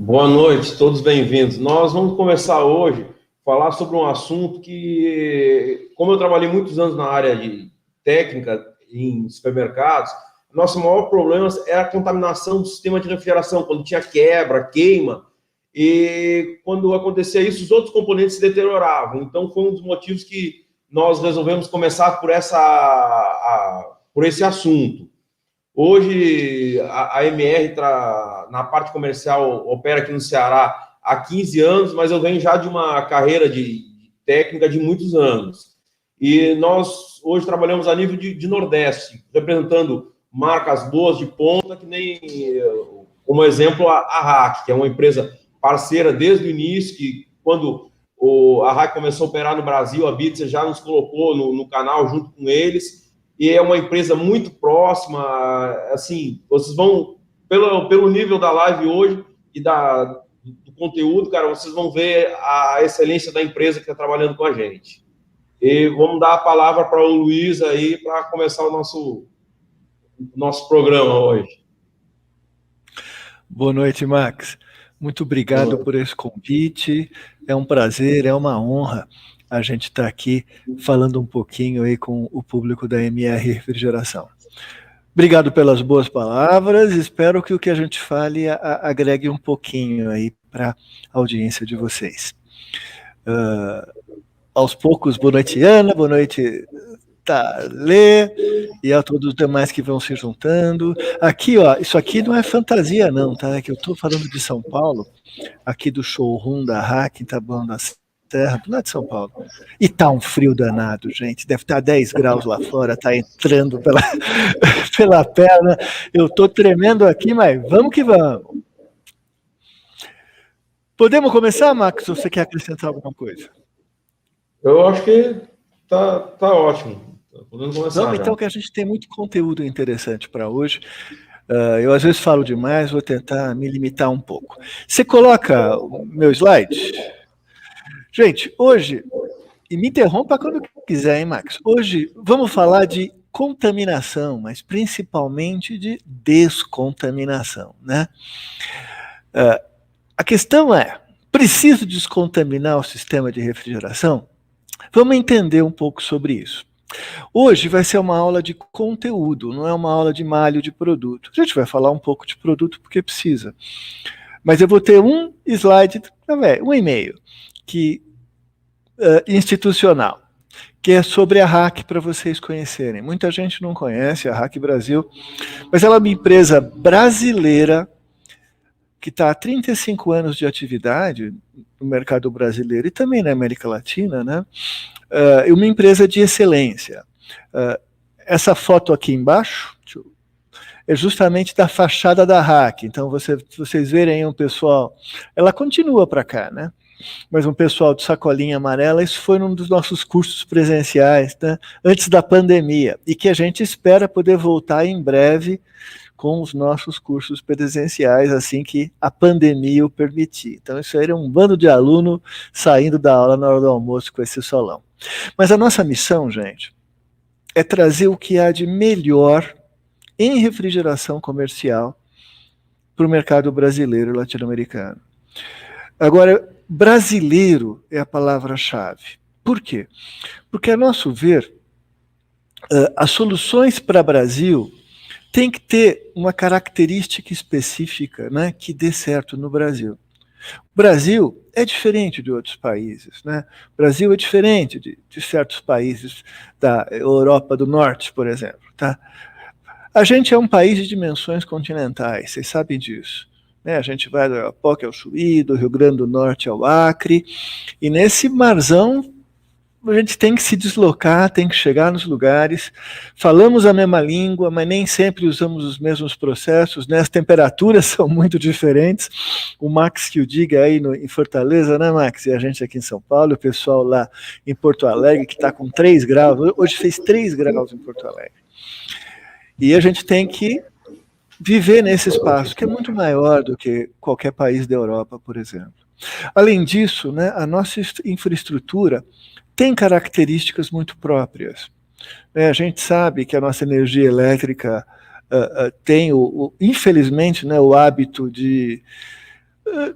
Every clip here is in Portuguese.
Boa noite, todos bem-vindos. Nós vamos começar hoje falar sobre um assunto que, como eu trabalhei muitos anos na área de técnica em supermercados, nosso maior problema era a contaminação do sistema de refrigeração, quando tinha quebra, queima, e quando acontecia isso, os outros componentes se deterioravam. Então, foi um dos motivos que nós resolvemos começar por esse assunto. Hoje, a MR, na parte comercial, opera aqui no Ceará há 15 anos, mas eu venho já de uma carreira de técnica de muitos anos. E nós hoje trabalhamos a nível de Nordeste, representando marcas boas de ponta, que nem, como exemplo, a RAC, que é uma empresa parceira desde o início, que quando a RAC começou a operar no Brasil, a Bitzer já nos colocou no canal junto com eles. E é uma empresa muito próxima, assim, vocês vão, pelo nível da live hoje e do conteúdo, cara, vocês vão ver a excelência da empresa que está trabalhando com a gente. E vamos dar a palavra para o Luiz aí, para começar o nosso programa hoje. Boa noite, Max. Muito obrigado por esse convite, é um prazer, é uma honra a gente está aqui falando um pouquinho aí com o público da MR Refrigeração. Obrigado pelas boas palavras, espero que o que a gente fale agregue um pouquinho aí para a audiência de vocês. Aos poucos, boa noite, Ana, boa noite, Thalê, e a todos os demais que vão se juntando. Aqui, ó, isso aqui não é fantasia não, tá? É que eu estou falando de São Paulo, aqui do showroom da RAC, tá bom, das Terra, lá de São Paulo. E tá um frio danado, gente. Deve estar 10 graus lá fora, tá entrando pela perna. Eu tô tremendo aqui, mas vamos que vamos. Podemos começar, Max? Ou você quer acrescentar alguma coisa? Eu acho que tá ótimo. Podemos começar. Vamos, então, que a gente tem muito conteúdo interessante para hoje. Eu às vezes falo demais, vou tentar me limitar um pouco. Você coloca o meu slide? Gente, hoje, e me interrompa quando quiser, hein, Max? Hoje vamos falar de contaminação, mas principalmente de descontaminação, né? A questão é, preciso descontaminar o sistema de refrigeração? Vamos entender um pouco sobre isso. Hoje vai ser uma aula de conteúdo, não é uma aula de malho de produto. A gente vai falar um pouco de produto porque precisa. Mas eu vou ter um slide, um e-mail, institucional, que é sobre a RAC, para vocês conhecerem. Muita gente não conhece a RAC Brasil, mas ela é uma empresa brasileira que está há 35 anos de atividade no mercado brasileiro e também na América Latina, né? É uma empresa de excelência. Essa foto aqui embaixo é justamente da fachada da RAC. Então, vocês verem o pessoal, ela continua para cá, né? Mas um pessoal de sacolinha amarela, isso foi um dos nossos cursos presenciais, né, antes da pandemia, e que a gente espera poder voltar em breve com os nossos cursos presenciais, assim que a pandemia o permitir. Então isso aí era um bando de aluno saindo da aula na hora do almoço com esse solão. Mas a nossa missão, gente, é trazer o que há de melhor em refrigeração comercial para o mercado brasileiro e latino-americano. Agora, brasileiro é a palavra-chave. Por quê? Porque, a nosso ver, as soluções para o Brasil têm que ter uma característica específica, né, que dê certo no Brasil. O Brasil é diferente de outros países, né? O Brasil é diferente de certos países da Europa do Norte, por exemplo. Tá? A gente é um país de dimensões continentais, vocês sabem disso. A gente vai do Oiapoque ao Chuí, do Rio Grande do Norte ao Acre, e nesse marzão a gente tem que se deslocar, tem que chegar nos lugares, falamos a mesma língua, mas nem sempre usamos os mesmos processos, né? As temperaturas são muito diferentes, o Max que o diga aí em Fortaleza, né, Max? E a gente aqui em São Paulo, o pessoal lá em Porto Alegre, que está com 3 graus, hoje fez 3 graus em Porto Alegre. E a gente tem que viver nesse espaço, que é muito maior do que qualquer país da Europa, por exemplo. Além disso, né, a nossa infraestrutura tem características muito próprias. A gente sabe que a nossa energia elétrica tem, infelizmente, né, o hábito de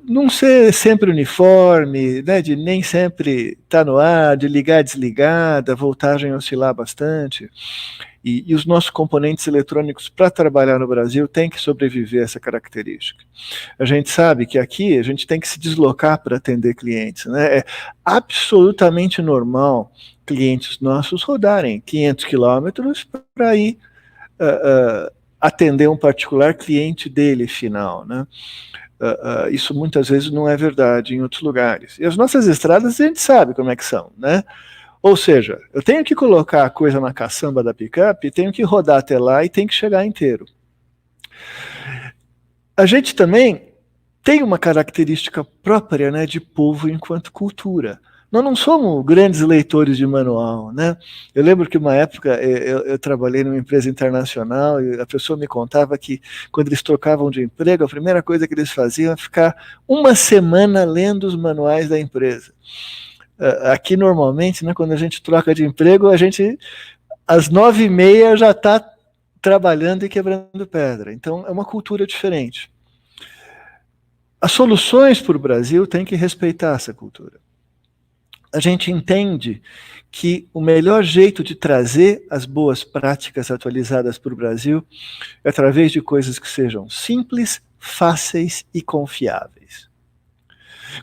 Não ser sempre uniforme, né, de nem sempre estar no ar, de ligar desligada, a voltagem oscilar bastante. E os nossos componentes eletrônicos para trabalhar no Brasil têm que sobreviver a essa característica. A gente sabe que aqui a gente tem que se deslocar para atender clientes, né? É absolutamente normal clientes nossos rodarem 500 quilômetros para ir atender um particular cliente dele final, né? Isso muitas vezes não é verdade em outros lugares. E as nossas estradas a gente sabe como é que são, né? Ou seja, eu tenho que colocar a coisa na caçamba da picape, tenho que rodar até lá e tenho que chegar inteiro. A gente também tem uma característica própria, né, de povo enquanto cultura. Nós não somos grandes leitores de manual, né? Eu lembro que uma época eu trabalhei numa empresa internacional e a pessoa me contava que quando eles trocavam de emprego, a primeira coisa que eles faziam era ficar uma semana lendo os manuais da empresa. Aqui normalmente, né, quando a gente troca de emprego, a gente às 9h30 já está trabalhando e quebrando pedra. Então é uma cultura diferente. As soluções para o Brasil têm que respeitar essa cultura. A gente entende que o melhor jeito de trazer as boas práticas atualizadas para o Brasil é através de coisas que sejam simples, fáceis e confiáveis.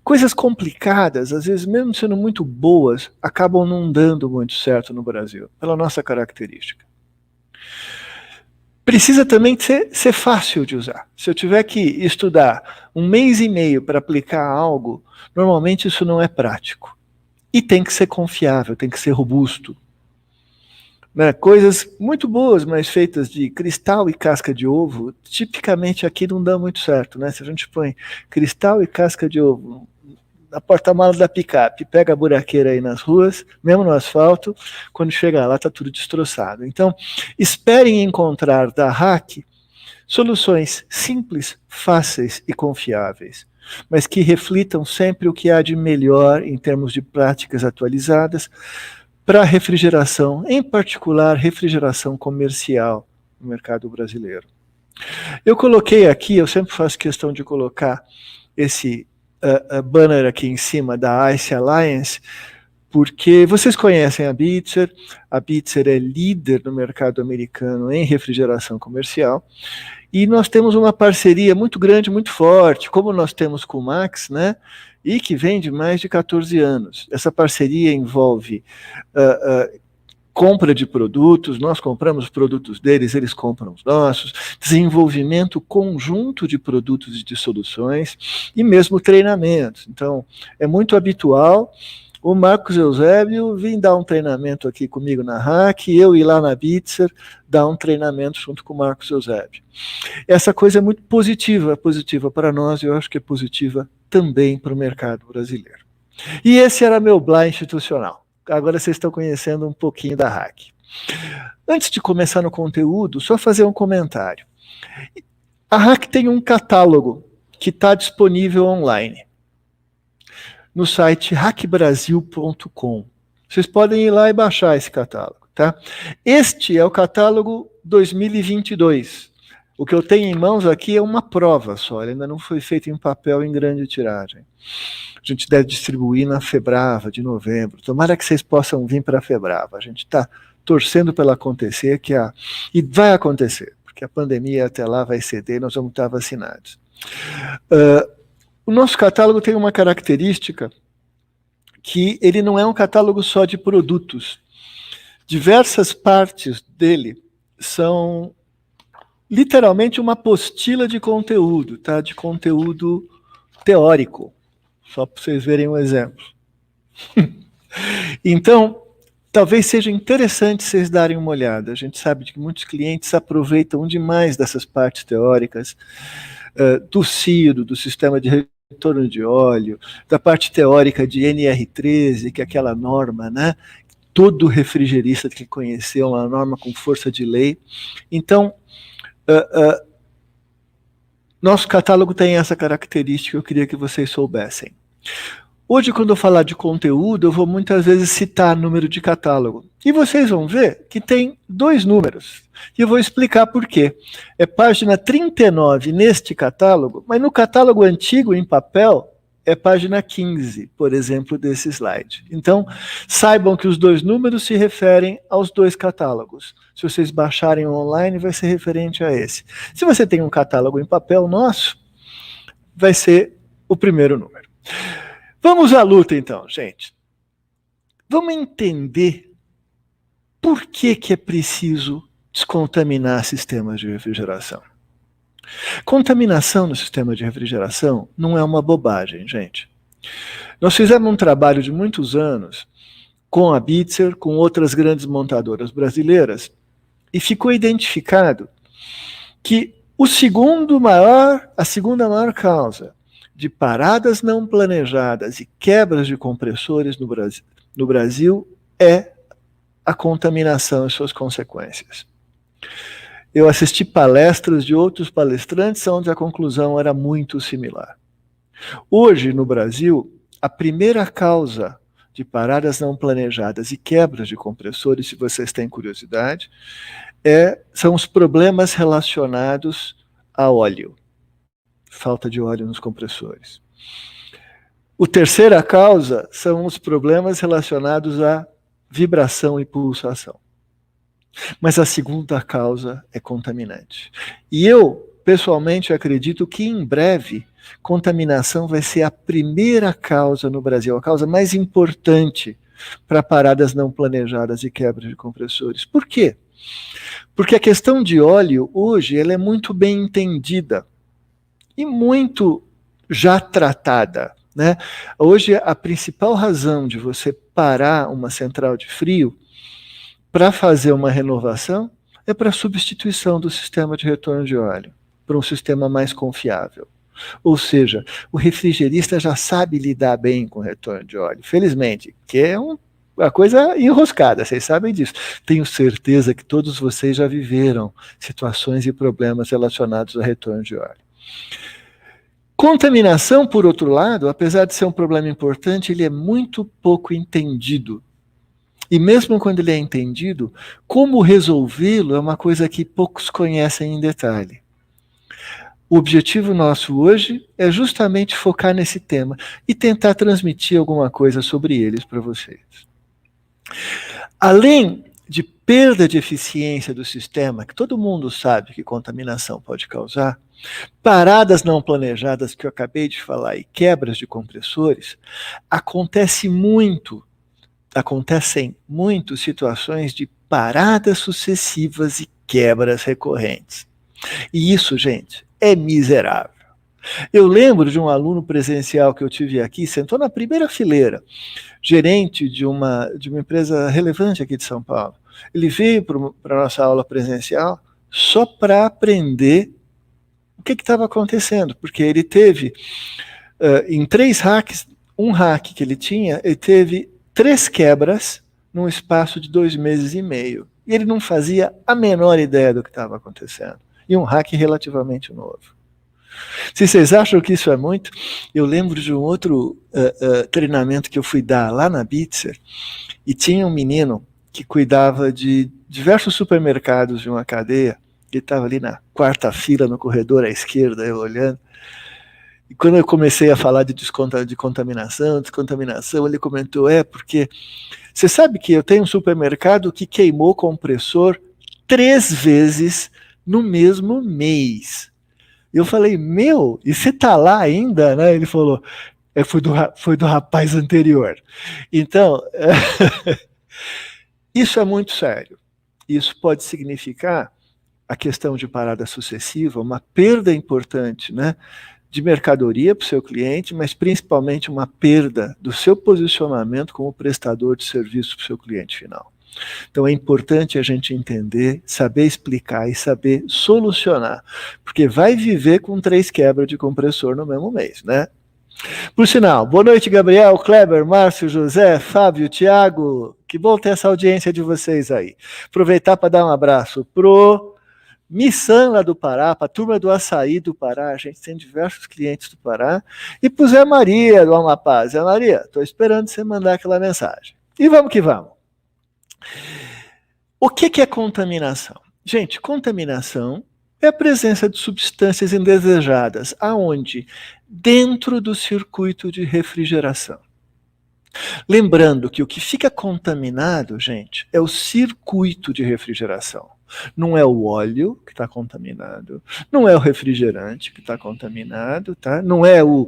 Coisas complicadas, às vezes mesmo sendo muito boas, acabam não dando muito certo no Brasil, pela nossa característica. Precisa também ser fácil de usar. Se eu tiver que estudar 1 mês e meio para aplicar algo, normalmente isso não é prático. E tem que ser confiável, tem que ser robusto. Né? Coisas muito boas, mas feitas de cristal e casca de ovo, tipicamente aqui não dá muito certo. Né? Se a gente põe cristal e casca de ovo na porta-malas da picape, pega a buraqueira aí nas ruas, mesmo no asfalto, quando chega lá está tudo destroçado. Então, esperem encontrar da RAC soluções simples, fáceis e confiáveis, mas que reflitam sempre o que há de melhor em termos de práticas atualizadas para a refrigeração, em particular refrigeração comercial no mercado brasileiro. Eu coloquei aqui, eu sempre faço questão de colocar esse banner aqui em cima da ICE Alliance, porque vocês conhecem a Bitzer é líder no mercado americano em refrigeração comercial, e nós temos uma parceria muito grande, muito forte, como nós temos com o Max, né? E que vem de mais de 14 anos. Essa parceria envolve compra de produtos, nós compramos os produtos deles, eles compram os nossos, desenvolvimento conjunto de produtos e de soluções, e mesmo treinamentos. Então, é muito habitual o Marcos Eusébio vir dar um treinamento aqui comigo na RAC, eu ir lá na Bitzer dar um treinamento junto com o Marcos Eusébio. Essa coisa é muito positiva para nós, e eu acho que é positiva também para o mercado brasileiro. E esse era meu blá institucional. Agora vocês estão conhecendo um pouquinho da RAC. Antes de começar no conteúdo, só fazer um comentário. A RAC tem um catálogo que está disponível online no site hackbrasil.com. Vocês podem ir lá e baixar esse catálogo, tá? Este é o catálogo 2022. O que eu tenho em mãos aqui é uma prova só, ele ainda não foi feito em papel em grande tiragem. A gente deve distribuir na Febrava de novembro. Tomara que vocês possam vir para a Febrava. A gente está torcendo para ela acontecer, e vai acontecer, porque a pandemia até lá vai ceder e nós vamos estar vacinados. O nosso catálogo tem uma característica que ele não é um catálogo só de produtos. Diversas partes dele são literalmente uma apostila de conteúdo, tá? De conteúdo teórico, só para vocês verem um exemplo. Então, talvez seja interessante vocês darem uma olhada. A gente sabe que muitos clientes aproveitam demais dessas partes teóricas, do CIRO, do sistema de retorno de óleo, da parte teórica de NR13, que é aquela norma, né? Todo refrigerista tem que conhecer, uma norma com força de lei. Então, nosso catálogo tem essa característica, eu queria que vocês soubessem. Hoje, quando eu falar de conteúdo, eu vou muitas vezes citar número de catálogo. E vocês vão ver que tem 2 números. E eu vou explicar por quê. É página 39 neste catálogo, mas no catálogo antigo, em papel, é página 15, por exemplo, desse slide. Então, saibam que os 2 números se referem aos 2 catálogos. Se vocês baixarem online, vai ser referente a esse. Se você tem um catálogo em papel nosso, vai ser o primeiro número. Vamos à luta, então, gente. Vamos entender por que é preciso descontaminar sistemas de refrigeração. Contaminação no sistema de refrigeração não é uma bobagem, gente. Nós fizemos um trabalho de muitos anos com a Bitzer, com outras grandes montadoras brasileiras, e ficou identificado que a segunda maior causa de paradas não planejadas e quebras de compressores no Brasil é a contaminação e suas consequências. Eu assisti palestras de outros palestrantes onde a conclusão era muito similar. Hoje, no Brasil, a primeira causa de paradas não planejadas e quebras de compressores, se vocês têm curiosidade, são os problemas relacionados a óleo. Falta de óleo nos compressores. A terceira causa são os problemas relacionados à vibração e pulsação. Mas a segunda causa é contaminante. E eu, pessoalmente, acredito que em breve, contaminação vai ser a primeira causa no Brasil, a causa mais importante para paradas não planejadas e quebras de compressores. Por quê? Porque a questão de óleo, hoje, ela é muito bem entendida e muito já tratada, né? Hoje, a principal razão de você parar uma central de frio para fazer uma renovação é para substituição do sistema de retorno de óleo, para um sistema mais confiável. Ou seja, o refrigerista já sabe lidar bem com o retorno de óleo, felizmente, que é uma coisa enroscada, vocês sabem disso. Tenho certeza que todos vocês já viveram situações e problemas relacionados ao retorno de óleo. Contaminação, por outro lado, apesar de ser um problema importante, ele é muito pouco entendido. E mesmo quando ele é entendido, como resolvê-lo é uma coisa que poucos conhecem em detalhe. O objetivo nosso hoje é justamente focar nesse tema e tentar transmitir alguma coisa sobre eles para vocês. Além de perda de eficiência do sistema, que todo mundo sabe que contaminação pode causar, paradas não planejadas que eu acabei de falar e quebras de compressores, acontecem muito situações de paradas sucessivas e quebras recorrentes. E isso, gente, é miserável. Eu lembro de um aluno presencial que eu tive aqui, sentou na primeira fileira, gerente de uma empresa relevante aqui de São Paulo. Ele veio para a nossa aula presencial só para aprender o que estava acontecendo, porque ele teve, em 3 hacks, um hack que ele tinha, ele teve 3 quebras num espaço de 2 meses e meio. E ele não fazia a menor ideia do que estava acontecendo. E um hack relativamente novo. Se vocês acham que isso é muito, eu lembro de um outro treinamento que eu fui dar lá na Bitzer, e tinha um menino que cuidava de diversos supermercados de uma cadeia, ele estava ali na 4ª fila no corredor à esquerda, eu olhando, e quando eu comecei a falar de descontaminação, ele comentou, porque você sabe que eu tenho um supermercado que queimou compressor 3 vezes no mesmo mês. Eu falei, e você tá lá ainda? Né? Ele falou, foi do rapaz anterior. Então, isso é muito sério. Isso pode significar a questão de parada sucessiva, uma perda importante, né, de mercadoria para o seu cliente, mas principalmente uma perda do seu posicionamento como prestador de serviço para o seu cliente final. Então é importante a gente entender, saber explicar e saber solucionar, porque vai viver com 3 quebras de compressor no mesmo mês, né? Por sinal, boa noite, Gabriel, Kleber, Márcio, José, Fábio, Tiago, que bom ter essa audiência de vocês aí. Aproveitar para dar um abraço pro Missan lá do Pará, para a turma do açaí do Pará, a gente tem diversos clientes do Pará, e para o Zé Maria do Amapá. Zé Maria, estou esperando você mandar aquela mensagem. E vamos que vamos. O que é contaminação? Gente, contaminação é a presença de substâncias indesejadas. Aonde? Dentro do circuito de refrigeração. Lembrando que o que fica contaminado, gente, é o circuito de refrigeração. Não é o óleo que está contaminado, não é o refrigerante que está contaminado, tá? Não é o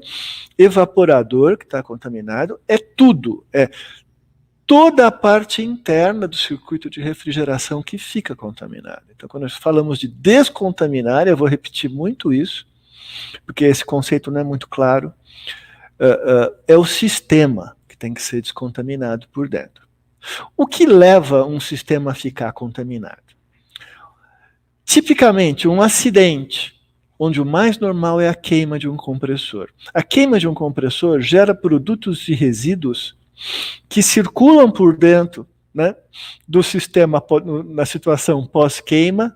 evaporador que está contaminado, é tudo. É toda a parte interna do circuito de refrigeração que fica contaminada. Então, quando nós falamos de descontaminar, eu vou repetir muito isso, porque esse conceito não é muito claro, é o sistema que tem que ser descontaminado por dentro. O que leva um sistema a ficar contaminado? Tipicamente, um acidente, onde o mais normal é a queima de um compressor. A queima de um compressor gera produtos e resíduos que circulam por dentro, né, do sistema na situação pós-queima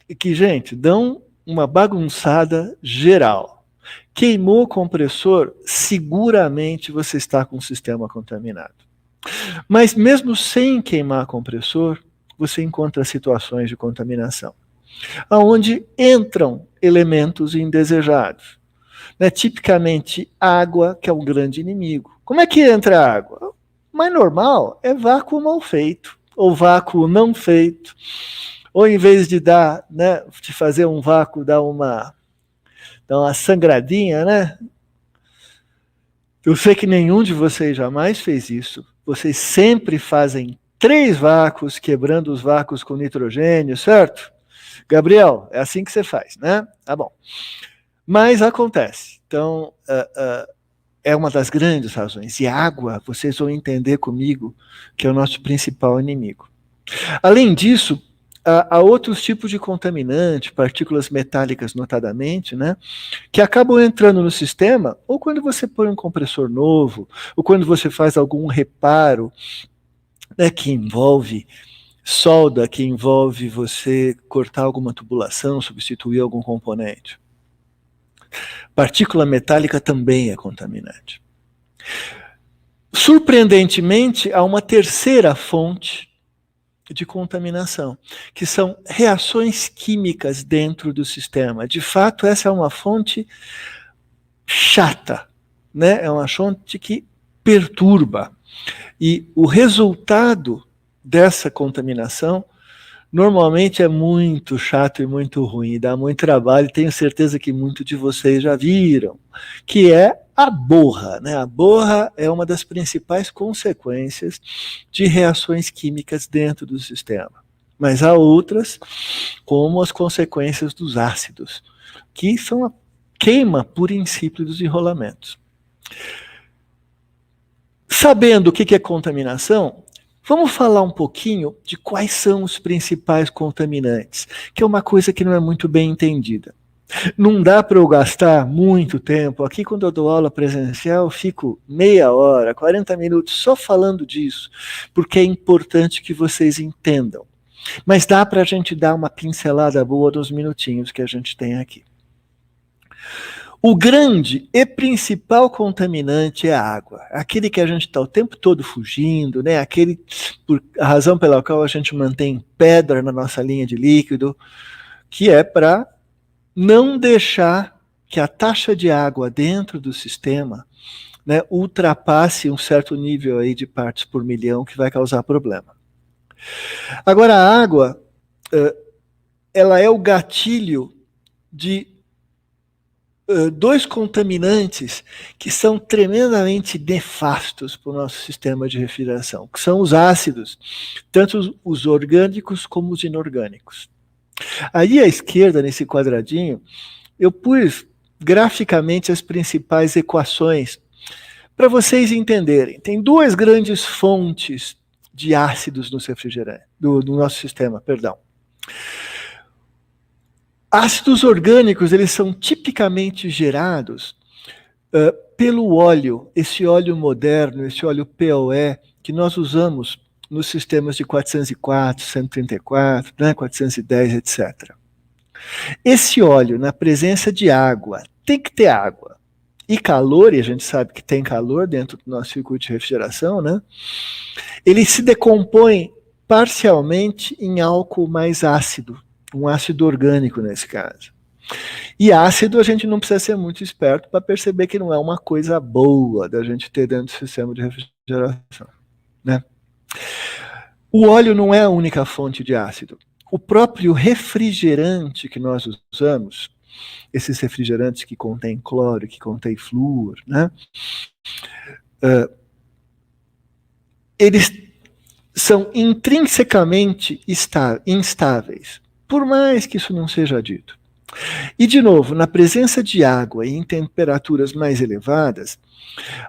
e que, gente, dão uma bagunçada geral. Queimou o compressor, seguramente você está com o sistema contaminado. Mas mesmo sem queimar compressor, você encontra situações de contaminação, onde entram elementos indesejados. Né, tipicamente água, que é um grande inimigo. Como é que entra a água? O mais normal é vácuo mal feito, ou vácuo não feito, ou em vez de dar, né, de fazer um vácuo, dar uma sangradinha, né? Eu sei que nenhum de vocês jamais fez isso. Vocês sempre fazem 3 vácuos, quebrando os vácuos com nitrogênio, certo? Gabriel, é assim que você faz, né? Tá bom. Mas acontece. Então, é uma das grandes razões. E água, vocês vão entender comigo, que é o nosso principal inimigo. Além disso, há outros tipos de contaminante, partículas metálicas notadamente, né, que acabam entrando no sistema, ou quando você põe um compressor novo, ou quando você faz algum reparo, né, que envolve solda, que envolve você cortar alguma tubulação, substituir algum componente. Partícula metálica também é contaminante. Surpreendentemente, há uma terceira fonte de contaminação, que são reações químicas dentro do sistema. De fato, essa é uma fonte chata, né? É uma fonte que perturba. E o resultado dessa contaminação normalmente é muito chato e muito ruim, dá muito trabalho, tenho certeza que muitos de vocês já viram, que é a borra, né? A borra é uma das principais consequências de reações químicas dentro do sistema. Mas há outras, como as consequências dos ácidos, que são a queima pura e simples dos enrolamentos. Sabendo o que é contaminação, vamos falar um pouquinho de quais são os principais contaminantes, que é uma coisa que não é muito bem entendida. Não dá para eu gastar muito tempo. Aqui, quando eu dou aula presencial, eu fico meia hora, 40 minutos só falando disso, porque é importante que vocês entendam. Mas dá para a gente dar uma pincelada boa dos minutinhos que a gente tem aqui. O grande e principal contaminante é a água. Aquele que a gente está o tempo todo fugindo, né? Aquele, por a razão pela qual a gente mantém pedra na nossa linha de líquido, que é para não deixar que a taxa de água dentro do sistema, né, ultrapasse um certo nível aí de partes por milhão, que vai causar problema. Agora, a água, ela é o gatilho de 2 contaminantes que são tremendamente nefastos para o nosso sistema de refrigeração, que são os ácidos, tanto os orgânicos como os inorgânicos. Aí à esquerda, nesse quadradinho, eu pus graficamente as principais equações para vocês entenderem. Tem 2 grandes fontes de ácidos no refrigerante, do nosso sistema, perdão. Ácidos orgânicos, eles são tipicamente gerados pelo óleo, esse óleo moderno, esse óleo POE, que nós usamos nos sistemas de 404, 134, né, 410, etc. Esse óleo, na presença de água, tem que ter água e calor, e a gente sabe que tem calor dentro do nosso circuito de refrigeração, né? Ele se decompõe parcialmente em álcool mais ácido, um ácido orgânico nesse caso. E ácido a gente não precisa ser muito esperto para perceber que não é uma coisa boa da gente ter dentro do sistema de refrigeração, né? O óleo não é a única fonte de ácido. O próprio refrigerante que nós usamos, esses refrigerantes que contêm cloro, que contêm flúor, né? Eles são intrinsecamente instáveis, por mais que isso não seja dito. E, de novo, na presença de água e em temperaturas mais elevadas,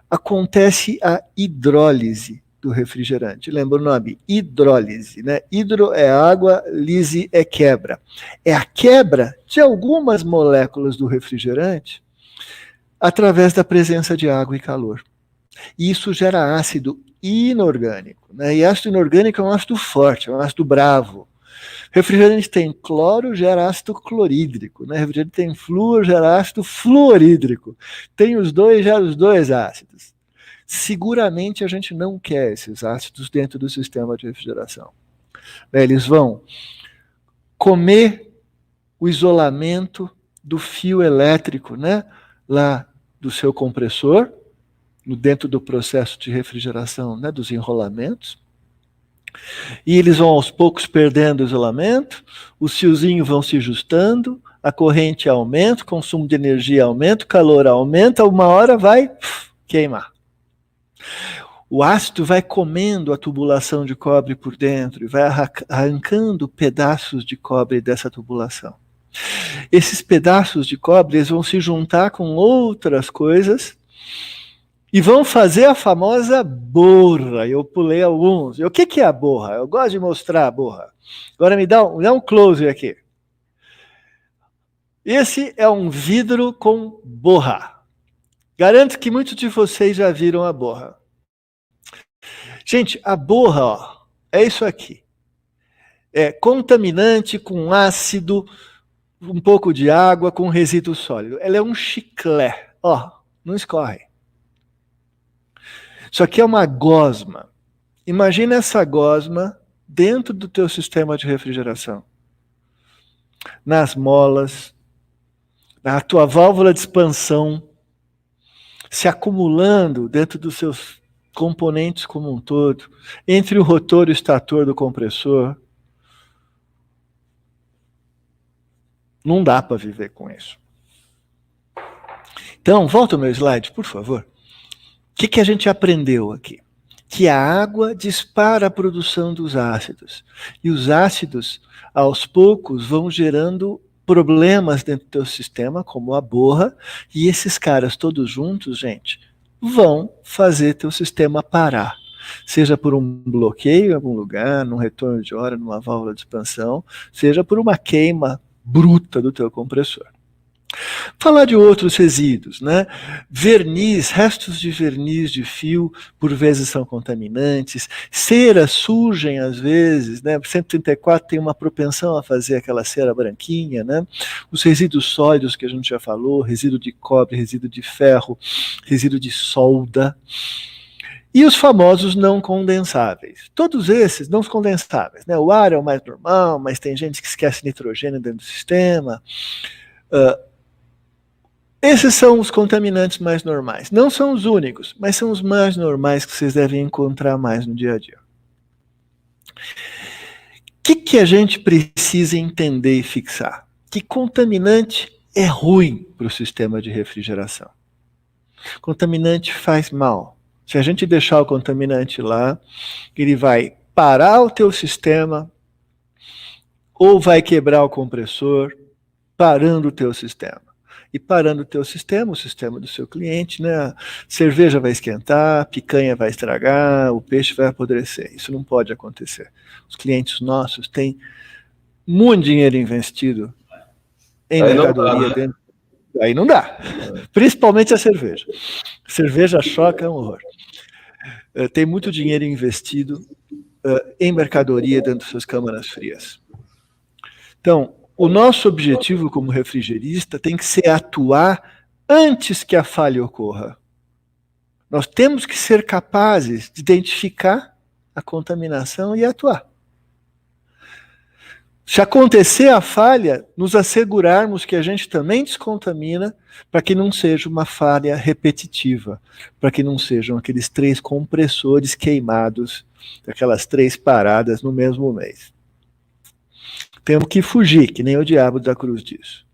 acontece a hidrólise do refrigerante. Lembra o nome? Hidrólise, né? Hidro é água, lise é quebra. É a quebra de algumas moléculas do refrigerante através da presença de água e calor. E isso gera ácido inorgânico, né? E ácido inorgânico é um ácido forte, é um ácido bravo. Refrigerante tem cloro, gera ácido clorídrico, né? Refrigerante tem flúor, gera ácido fluorídrico. Tem os dois, gera os dois ácidos. Seguramente a gente não quer esses ácidos dentro do sistema de refrigeração. Eles vão comer o isolamento do fio elétrico, né? Lá do seu compressor, dentro do processo de refrigeração, né? Dos enrolamentos. E eles vão aos poucos perdendo o isolamento, os fiozinhos vão se ajustando, a corrente aumenta, o consumo de energia aumenta, o calor aumenta, uma hora vai queimar. O ácido vai comendo a tubulação de cobre por dentro e vai arrancando pedaços de cobre dessa tubulação. Esses pedaços de cobre eles vão se juntar com outras coisas e vão fazer a famosa borra. Eu pulei alguns. E o que é a borra? Eu gosto de mostrar a borra. Agora me dá um close aqui. Esse é um vidro com borra. Garanto que muitos de vocês já viram a borra. Gente, a borra, ó, é isso aqui. É contaminante com ácido, um pouco de água com resíduo sólido. Ela é um chiclete. Ó, não escorre. Isso aqui é uma gosma. Imagina essa gosma dentro do teu sistema de refrigeração. Nas molas, na tua válvula de expansão, se acumulando dentro dos seus componentes como um todo, entre o rotor e o estator do compressor. Não dá para viver com isso. Então, volta ao meu slide, por favor. O que a gente aprendeu aqui? Que a água dispara a produção dos ácidos. E os ácidos, aos poucos, vão gerando problemas dentro do teu sistema, como a borra, e esses caras todos juntos, gente, vão fazer teu sistema parar. Seja por um bloqueio em algum lugar, num retorno de hora, numa válvula de expansão, seja por uma queima bruta do teu compressor. Falar de outros resíduos, né? Verniz, restos de verniz de fio, por vezes são contaminantes. Cera surgem às vezes, né? 134 tem uma propensão a fazer aquela cera branquinha, né? Os resíduos sólidos que a gente já falou, resíduo de cobre, resíduo de ferro, resíduo de solda. E os famosos não condensáveis. Todos esses não condensáveis, né? O ar é o mais normal, mas tem gente que esquece nitrogênio dentro do sistema. Esses são os contaminantes mais normais. Não são os únicos, mas são os mais normais que vocês devem encontrar mais no dia a dia. O que a gente precisa entender e fixar? Que contaminante é ruim para o sistema de refrigeração. Contaminante faz mal. Se a gente deixar o contaminante lá, ele vai parar o teu sistema ou vai quebrar o compressor, parando o teu sistema. E parando o teu sistema, o sistema do seu cliente, né? A cerveja vai esquentar, a picanha vai estragar, o peixe vai apodrecer. Isso não pode acontecer. Os clientes nossos têm muito dinheiro investido em mercadoria dentro. Aí não dá. Principalmente a cerveja. A cerveja choca, é um horror. Tem muito dinheiro investido em mercadoria dentro das suas câmaras frias. Então, o nosso objetivo como refrigerista tem que ser atuar antes que a falha ocorra. Nós temos que ser capazes de identificar a contaminação e atuar. Se acontecer a falha, nos assegurarmos que a gente também descontamina, para que não seja uma falha repetitiva, para que não sejam aqueles 3 compressores queimados, aquelas 3 paradas no mesmo mês. Temos que fugir, que nem o diabo da cruz disso.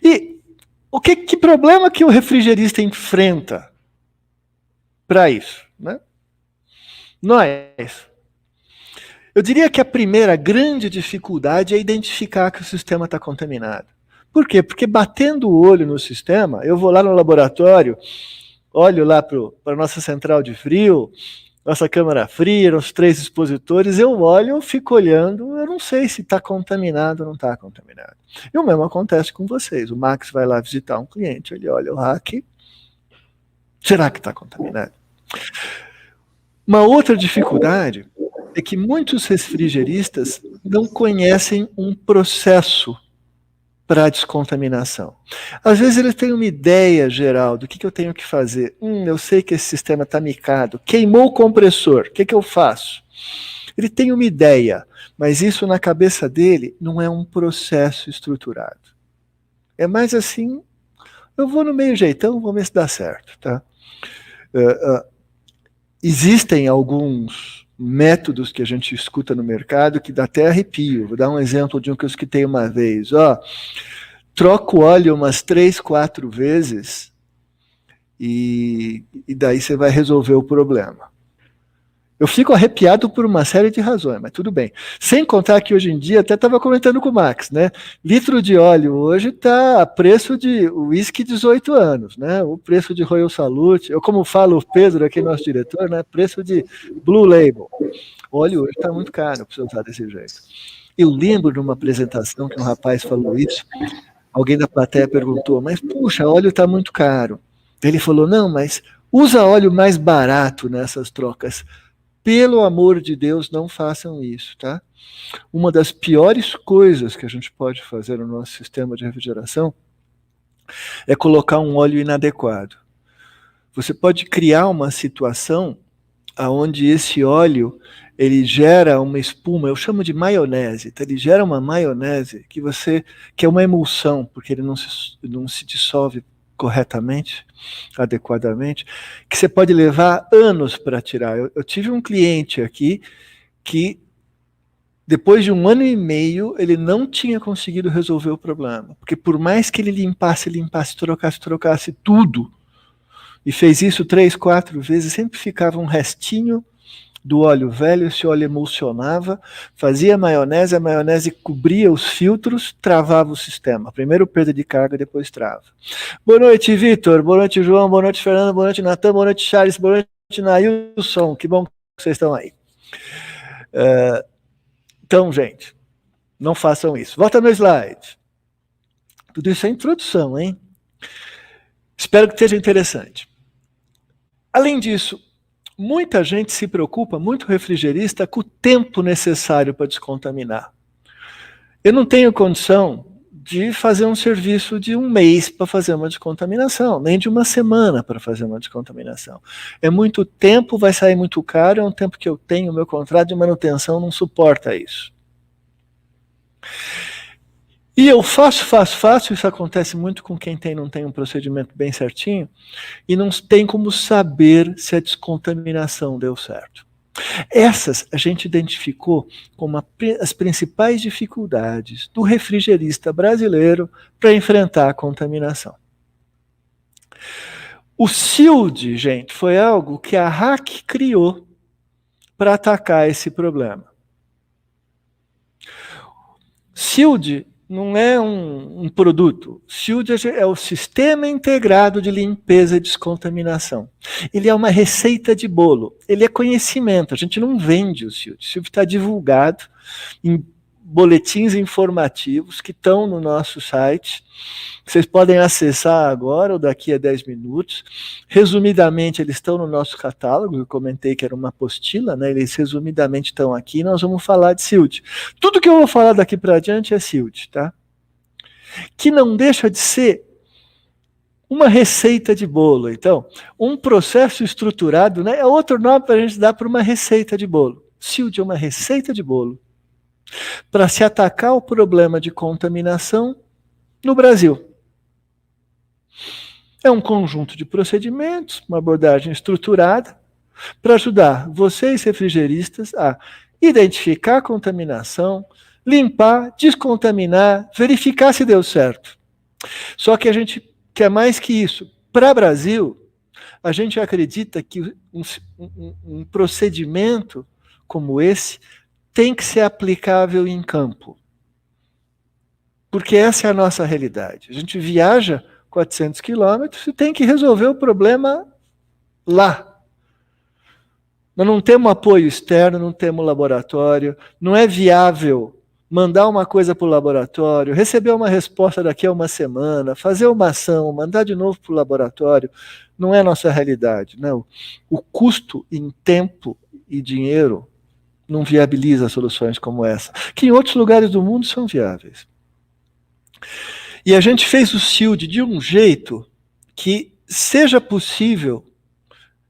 E que problema que o refrigerista enfrenta para isso, né? Eu diria que a primeira grande dificuldade é identificar que o sistema está contaminado. Por quê? Porque batendo o olho no sistema, eu vou lá no laboratório, olho lá para a nossa central de frio, nossa câmara fria, os 3 expositores, eu olho, eu fico olhando, eu não sei se está contaminado ou não está contaminado. E o mesmo acontece com vocês. O Max vai lá visitar um cliente, ele olha o rack, será que está contaminado? Uma outra dificuldade é que muitos refrigeristas não conhecem um processo para a descontaminação. Às vezes eles têm uma ideia geral do que eu tenho que fazer. Eu sei que esse sistema está micado, queimou o compressor, o que eu faço? Ele tem uma ideia, mas isso na cabeça dele não é um processo estruturado. É mais assim, eu vou no meio jeitão, vou ver se dá certo. Tá? Existem alguns métodos que a gente escuta no mercado que dá até arrepio. Vou dar um exemplo de um que eu escutei uma vez. Troca o óleo umas 3, 4 vezes e daí você vai resolver o problema. Eu fico arrepiado por uma série de razões, mas tudo bem. Sem contar que hoje em dia, até estava comentando com o Max, né? Litro de óleo hoje está a preço de uísque 18 anos, né? O preço de Royal Salute, eu como falo o Pedro, aqui nosso diretor, né? Preço de Blue Label. O óleo hoje está muito caro para você usar desse jeito. Eu lembro de uma apresentação que um rapaz falou isso, alguém da plateia perguntou, mas puxa, óleo está muito caro. Ele falou, não, mas usa óleo mais barato nessas trocas. Pelo amor de Deus, não façam isso, tá? Uma das piores coisas que a gente pode fazer no nosso sistema de refrigeração é colocar um óleo inadequado. Você pode criar uma situação onde esse óleo ele gera uma espuma, eu chamo de maionese, tá? Ele gera uma maionese que é uma emulsão, porque ele não se dissolve corretamente, adequadamente, que você pode levar anos para tirar. Eu tive um cliente aqui que, depois de 1 ano e meio, ele não tinha conseguido resolver o problema, porque por mais que ele limpasse, trocasse tudo, e fez isso 3, 4 vezes, sempre ficava um restinho do óleo velho, esse óleo emulsionava, fazia maionese, a maionese cobria os filtros, travava o sistema. Primeiro perda de carga, depois trava. Boa noite, Vitor. Boa noite, João. Boa noite, Fernando. Boa noite, Natan. Boa noite, Charles. Boa noite, Nailson. Que bom que vocês estão aí. Então, gente, não façam isso. Volta no slide. Tudo isso é introdução, hein? Espero que seja interessante. Além disso, muita gente se preocupa, muito refrigerista, com o tempo necessário para descontaminar. Eu não tenho condição de fazer um serviço de 1 mês para fazer uma descontaminação, nem de 1 semana para fazer uma descontaminação. É muito tempo, vai sair muito caro, é um tempo que eu tenho, o meu contrato de manutenção não suporta isso. E eu faço, isso acontece muito com quem não tem um procedimento bem certinho, e não tem como saber se a descontaminação deu certo. Essas a gente identificou como as principais dificuldades do refrigerista brasileiro para enfrentar a contaminação. O SILD, gente, foi algo que a RAC criou para atacar esse problema. SILD não é um produto. SILD é o Sistema Integrado de Limpeza e Descontaminação. Ele é uma receita de bolo. Ele é conhecimento. A gente não vende o SILD. O SILD está divulgado em boletins informativos que estão no nosso site. Vocês podem acessar agora ou daqui a 10 minutos. Resumidamente, eles estão no nosso catálogo. Eu comentei que era uma apostila, né? Eles resumidamente estão aqui. Nós vamos falar de SILT. Tudo que eu vou falar daqui para diante é SILT, tá? Que não deixa de ser uma receita de bolo. Então, um processo estruturado, né, é outro nome para a gente dar para uma receita de bolo. SILT é uma receita de bolo para se atacar o problema de contaminação no Brasil. É um conjunto de procedimentos, uma abordagem estruturada, para ajudar vocês, refrigeristas, a identificar a contaminação, limpar, descontaminar, verificar se deu certo. Só que a gente quer mais que isso. Para o Brasil, a gente acredita que um procedimento como esse tem que ser aplicável em campo. Porque essa é a nossa realidade. A gente viaja 400 quilômetros e tem que resolver o problema lá. Nós não temos apoio externo, não temos laboratório, não é viável mandar uma coisa para o laboratório, receber uma resposta daqui a uma semana, fazer uma ação, mandar de novo para o laboratório. Não é a nossa realidade. Não. O custo em tempo e dinheiro não viabiliza soluções como essa, que em outros lugares do mundo são viáveis. E a gente fez o SILT de um jeito que seja possível,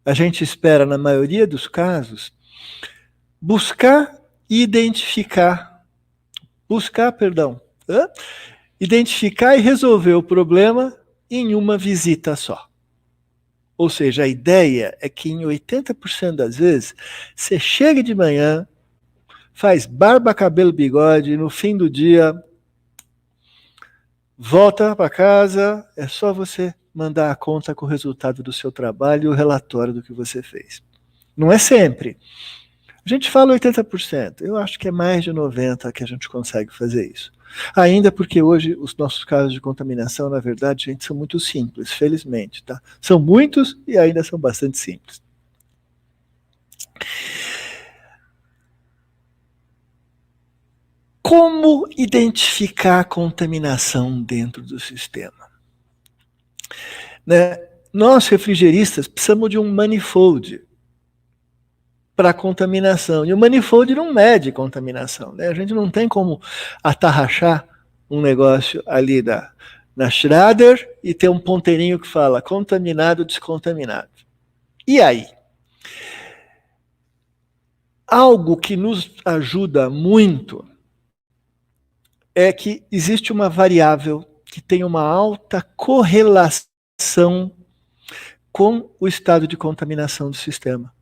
a gente espera na maioria dos casos, identificar e resolver o problema em uma visita só. Ou seja, a ideia é que em 80% das vezes, você chega de manhã, faz barba, cabelo, bigode, e no fim do dia volta para casa, é só você mandar a conta com o resultado do seu trabalho e o relatório do que você fez. Não é sempre. A gente fala 80%, eu acho que é mais de 90% que a gente consegue fazer isso. Ainda porque hoje os nossos casos de contaminação, na verdade, gente, são muito simples, felizmente, tá? São muitos e ainda são bastante simples. Como identificar a contaminação dentro do sistema? Né? Nós, refrigeristas, precisamos de um manifold para contaminação. E o manifold não mede contaminação. Né? A gente não tem como atarrachar um negócio ali na Schrader e ter um ponteirinho que fala contaminado, descontaminado. E aí? Algo que nos ajuda muito é que existe uma variável que tem uma alta correlação com o estado de contaminação do sistema.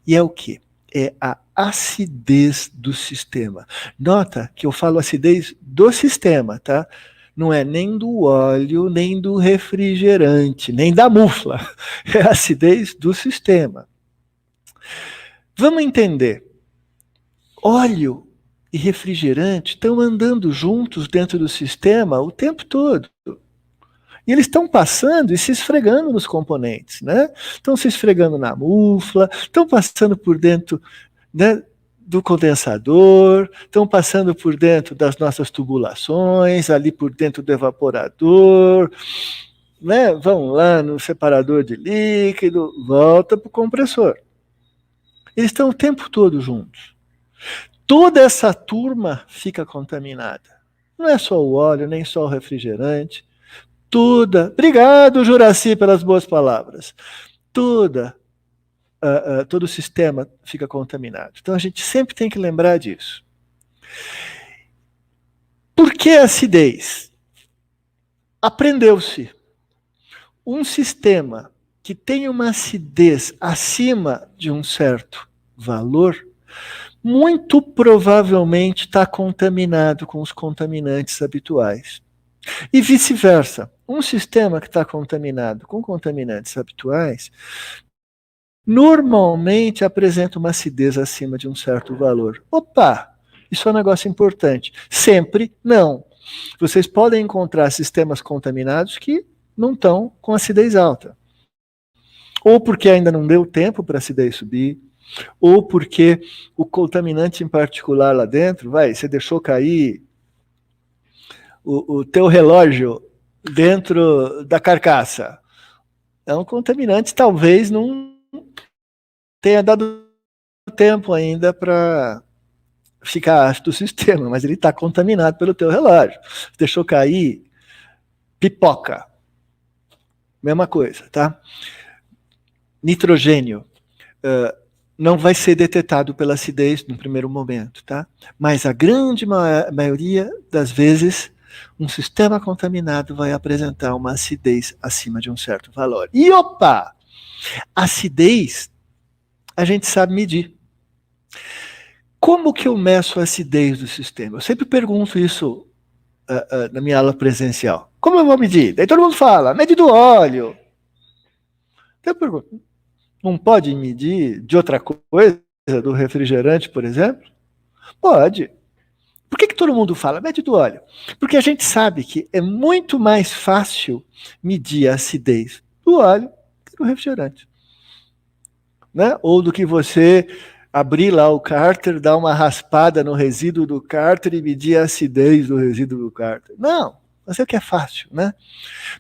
E é o quê? É a acidez do sistema. Nota que eu falo acidez do sistema, tá? Não é nem do óleo, nem do refrigerante, nem da mufla. É a acidez do sistema. Vamos entender. Óleo e refrigerante estão andando juntos dentro do sistema o tempo todo. E eles estão passando e se esfregando nos componentes, né? Estão se esfregando na mufla, estão passando por dentro, né, do condensador, estão passando por dentro das nossas tubulações, ali por dentro do evaporador, né? Vão lá no separador de líquido, volta para o compressor. Eles estão o tempo todo juntos. Toda essa turma fica contaminada. Não é só o óleo, nem só o refrigerante. Obrigado, Juraci, pelas boas palavras. Todo o sistema fica contaminado. Então a gente sempre tem que lembrar disso. Por que acidez? Aprendeu-se. Um sistema que tem uma acidez acima de um certo valor, muito provavelmente está contaminado com os contaminantes habituais. E vice-versa. Um sistema que está contaminado com contaminantes habituais, normalmente apresenta uma acidez acima de um certo valor. Opa! Isso é um negócio importante. Sempre não. Vocês podem encontrar sistemas contaminados que não estão com acidez alta. Ou porque ainda não deu tempo para a acidez subir, ou porque o contaminante em particular lá dentro, você deixou cair o teu relógio dentro da carcaça. É um contaminante, talvez não tenha dado tempo ainda para ficar ácido o sistema, mas ele está contaminado pelo teu relógio. Deixou cair pipoca. Mesma coisa, tá? Nitrogênio. Não vai ser detectado pela acidez no primeiro momento, tá? Mas a grande maioria das vezes, um sistema contaminado vai apresentar uma acidez acima de um certo valor. E opa! Acidez, a gente sabe medir. Como que eu meço a acidez do sistema? Eu sempre pergunto isso na minha aula presencial. Como eu vou medir? Daí todo mundo fala, mede do óleo. Eu pergunto, não pode medir de outra coisa, do refrigerante, por exemplo? Pode. Por que todo mundo fala mede do óleo? Porque a gente sabe que é muito mais fácil medir a acidez do óleo que do refrigerante. Né? Ou do que você abrir lá o cárter, dar uma raspada no resíduo do cárter e medir a acidez do resíduo do cárter. Não, mas é o que é fácil, né?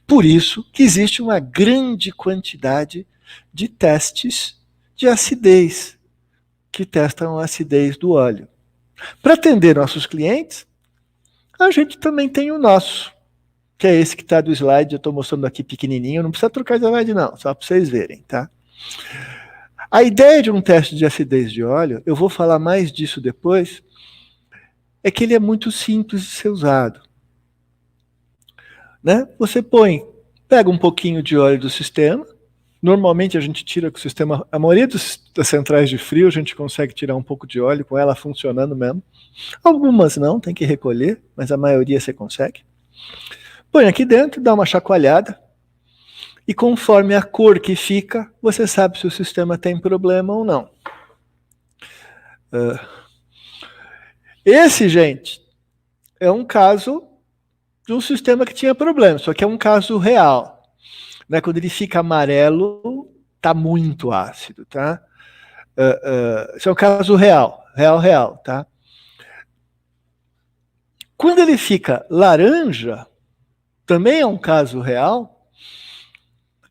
Por isso que existe uma grande quantidade de testes de acidez, que testam a acidez do óleo. Para atender nossos clientes, a gente também tem o nosso, que é esse que está do slide, eu estou mostrando aqui pequenininho, não precisa trocar de slide não, só para vocês verem, tá? A ideia de um teste de acidez de óleo, eu vou falar mais disso depois, é que ele é muito simples de ser usado. Né? Você pega um pouquinho de óleo do sistema, normalmente a gente tira com o sistema, a maioria das centrais de frio a gente consegue tirar um pouco de óleo com ela funcionando mesmo. Algumas não, tem que recolher, mas a maioria você consegue. Põe aqui dentro, dá uma chacoalhada, e conforme a cor que fica, você sabe se o sistema tem problema ou não. Esse, gente, é um caso de um sistema que tinha problema, só que é um caso real. Né? Quando ele fica amarelo, está muito ácido, tá? Isso é um caso real, tá? Quando ele fica laranja, também é um caso real,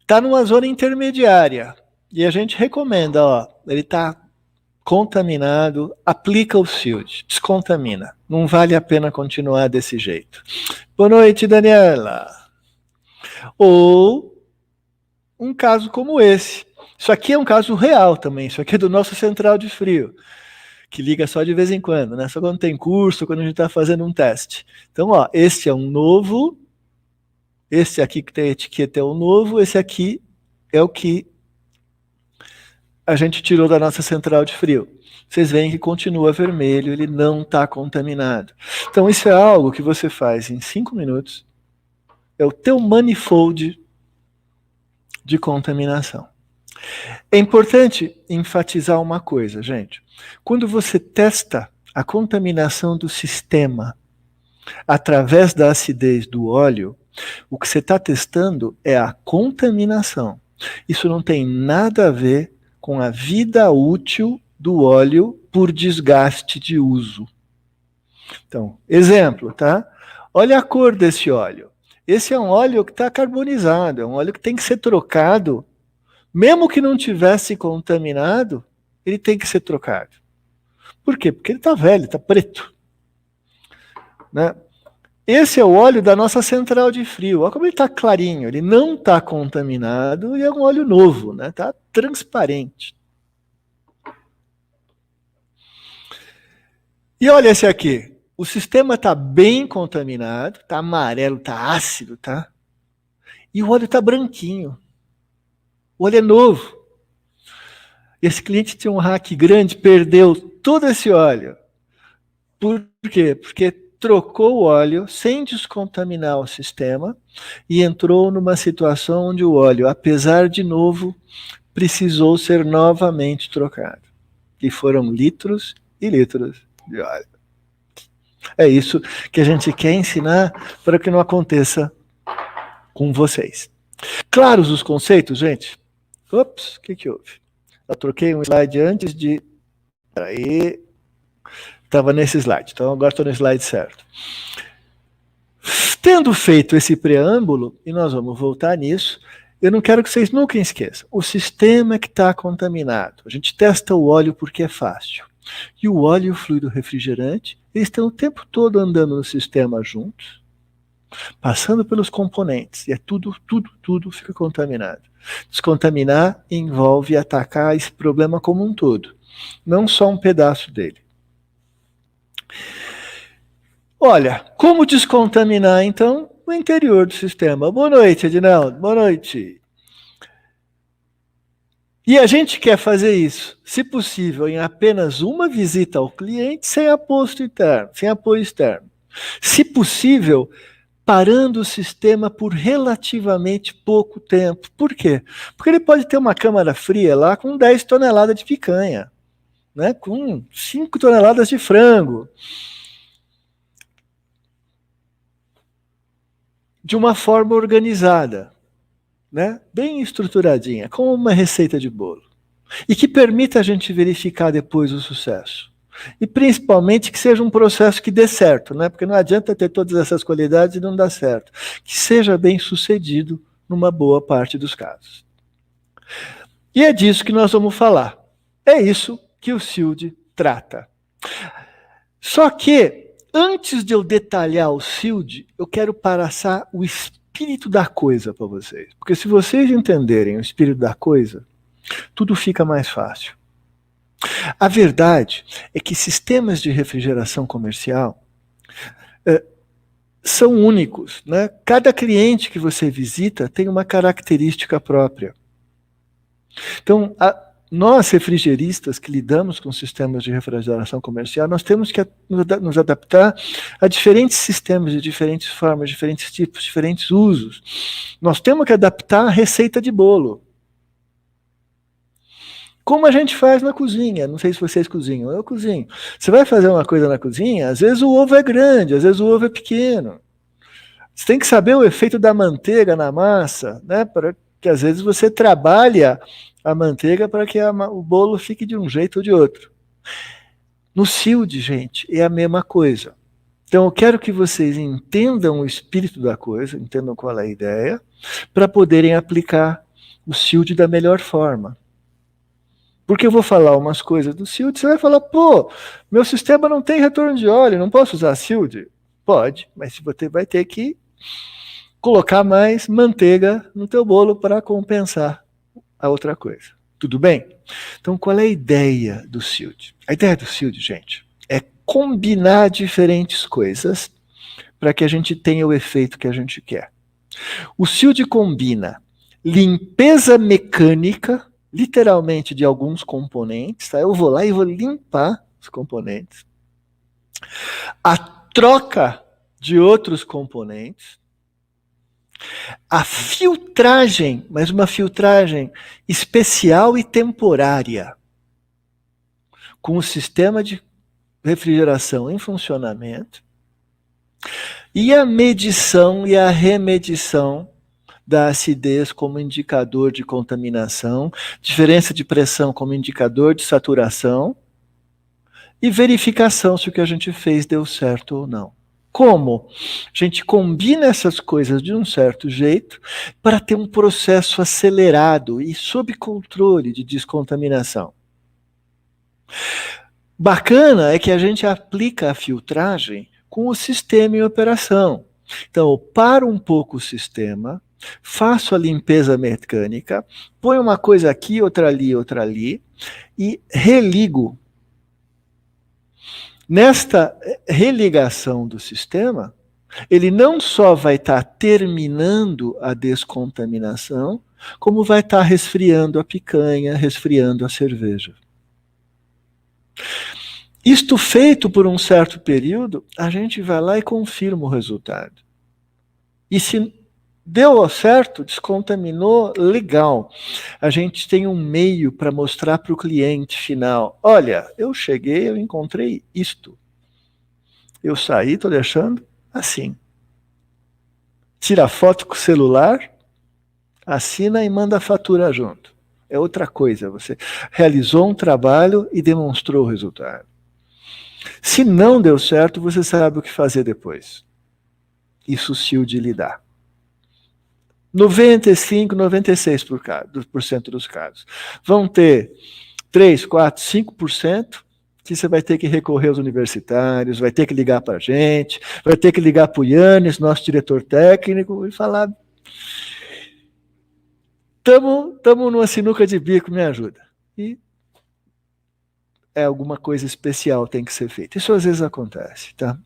está numa zona intermediária. E a gente recomenda, ele está contaminado, aplica o SILD, descontamina. Não vale a pena continuar desse jeito. Boa noite, Daniela. Ou um caso como esse. Isso aqui é um caso real também, isso aqui é do nosso central de frio, que liga só de vez em quando, né? Só quando tem curso, quando a gente está fazendo um teste. Então, esse é um novo, esse aqui que tem a etiqueta é o novo, esse aqui é o que a gente tirou da nossa central de frio. Vocês veem que continua vermelho, ele não está contaminado. Então, isso é algo que você faz em 5 minutos, é o teu manifold de contaminação. É importante enfatizar uma coisa, gente. Quando você testa a contaminação do sistema através da acidez do óleo, o que você está testando é a contaminação. Isso não tem nada a ver com a vida útil do óleo por desgaste de uso. Então, exemplo, tá? Olha a cor desse óleo. Esse é um óleo que está carbonizado, é um óleo que tem que ser trocado. Mesmo que não tivesse contaminado, ele tem que ser trocado. Por quê? Porque ele está velho, está preto. Né? Esse é o óleo da nossa central de frio. Olha como ele está clarinho, ele não está contaminado e é um óleo novo, né? Está transparente. E olha esse aqui. O sistema está bem contaminado, está amarelo, está ácido, tá? E o óleo está branquinho. O óleo é novo. Esse cliente tinha um hack grande, perdeu todo esse óleo. Por quê? Porque trocou o óleo sem descontaminar o sistema e entrou numa situação onde o óleo, apesar de novo, precisou ser novamente trocado. E foram litros e litros de óleo. É isso que a gente quer ensinar para que não aconteça com vocês. Claros os conceitos, gente? Ops, o que houve? Eu troquei um slide antes de... Aí, estava nesse slide, então agora estou no slide certo. Tendo feito esse preâmbulo, e nós vamos voltar nisso, eu não quero que vocês nunca esqueçam, o sistema que está contaminado. A gente testa o óleo porque é fácil. E o óleo e o fluido refrigerante, eles estão o tempo todo andando no sistema juntos, passando pelos componentes, e é tudo fica contaminado. Descontaminar envolve atacar esse problema como um todo, não só um pedaço dele. Olha, como descontaminar, então, o interior do sistema? Boa noite, Edinaldo. Boa noite. E a gente quer fazer isso, se possível, em apenas uma visita ao cliente, sem apoio externo. Se possível, parando o sistema por relativamente pouco tempo. Por quê? Porque ele pode ter uma câmara fria lá com 10 toneladas de picanha, né? Com 5 toneladas de frango. De uma forma organizada, né? Bem estruturadinha, como uma receita de bolo. E que permita a gente verificar depois o sucesso. E principalmente que seja um processo que dê certo, né? Porque não adianta ter todas essas qualidades e não dar certo. Que seja bem sucedido numa boa parte dos casos. E é disso que nós vamos falar. É isso que o SILD trata. Só que, antes de eu detalhar o SILD, eu quero passar o espírito da coisa para vocês. Porque se vocês entenderem o espírito da coisa, tudo fica mais fácil. A verdade é que sistemas de refrigeração comercial são únicos, né? Cada cliente que você visita tem uma característica própria. Então, nós refrigeristas que lidamos com sistemas de refrigeração comercial, nós temos que nos adaptar a diferentes sistemas de diferentes formas, diferentes tipos, diferentes usos. Nós temos que adaptar a receita de bolo. Como a gente faz na cozinha, não sei se vocês cozinham, eu cozinho. Você vai fazer uma coisa na cozinha, às vezes o ovo é grande, às vezes o ovo é pequeno. Você tem que saber o efeito da manteiga na massa, né? Porque às vezes você trabalha a manteiga para que o bolo fique de um jeito ou de outro. No SILD, gente, é a mesma coisa. Então eu quero que vocês entendam o espírito da coisa, entendam qual é a ideia, para poderem aplicar o SILD da melhor forma. Porque eu vou falar umas coisas do SILD, você vai falar, pô, meu sistema não tem retorno de óleo, não posso usar SILD? Pode, mas você vai ter que colocar mais manteiga no teu bolo para compensar a outra coisa. Tudo bem? Então, qual é a ideia do SILD? A ideia do SILD, gente, é combinar diferentes coisas para que a gente tenha o efeito que a gente quer. O SILD combina limpeza mecânica, literalmente de alguns componentes, tá? Eu vou lá e vou limpar os componentes. A troca de outros componentes. A filtragem, mas uma filtragem especial e temporária, com o sistema de refrigeração em funcionamento. E a medição e a remedição da acidez como indicador de contaminação, diferença de pressão como indicador de saturação e verificação se o que a gente fez deu certo ou não. Como? A gente combina essas coisas de um certo jeito para ter um processo acelerado e sob controle de descontaminação. Bacana é que a gente aplica a filtragem com o sistema em operação. Então, eu paro um pouco o sistema, faço a limpeza mecânica, ponho uma coisa aqui, outra ali, e religo. Nesta religação do sistema, ele não só vai estar terminando a descontaminação, como vai estar resfriando a picanha, resfriando a cerveja. Isto feito por um certo período, a gente vai lá e confirma o resultado. E se deu certo, descontaminou, legal. A gente tem um meio para mostrar para o cliente final. Olha, eu cheguei, eu encontrei isto. Eu saí, estou deixando assim. Tira foto com o celular, assina e manda a fatura junto. é outra coisa. Você realizou um trabalho e demonstrou o resultado. Se não deu certo, você sabe o que fazer depois. Isso o Shield lhe dá. 95, 96% dos casos. Vão ter 3, 4, 5% que você vai ter que recorrer aos universitários, vai ter que ligar para a gente, vai ter que ligar para o Yannis, nosso diretor técnico, e falar: estamos numa sinuca de bico, me ajuda. E é alguma coisa especial tem que ser feita. Isso às vezes acontece, tá?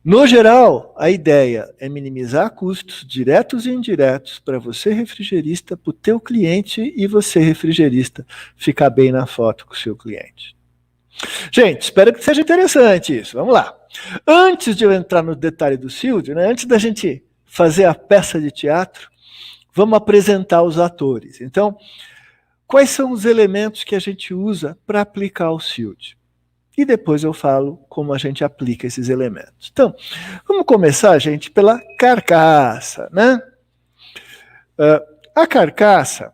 No geral, a ideia é minimizar custos diretos e indiretos para você, refrigerista, para o teu cliente, e você, refrigerista, ficar bem na foto com o seu cliente. Gente, espero que seja interessante isso. Vamos lá. Antes de eu entrar no detalhe do Shield, né, antes da gente fazer a peça de teatro, vamos apresentar os atores. Então, quais são os elementos que a gente usa para aplicar o Shield? E depois eu falo como a gente aplica esses elementos. Então, vamos começar, gente, pela carcaça, né? A carcaça,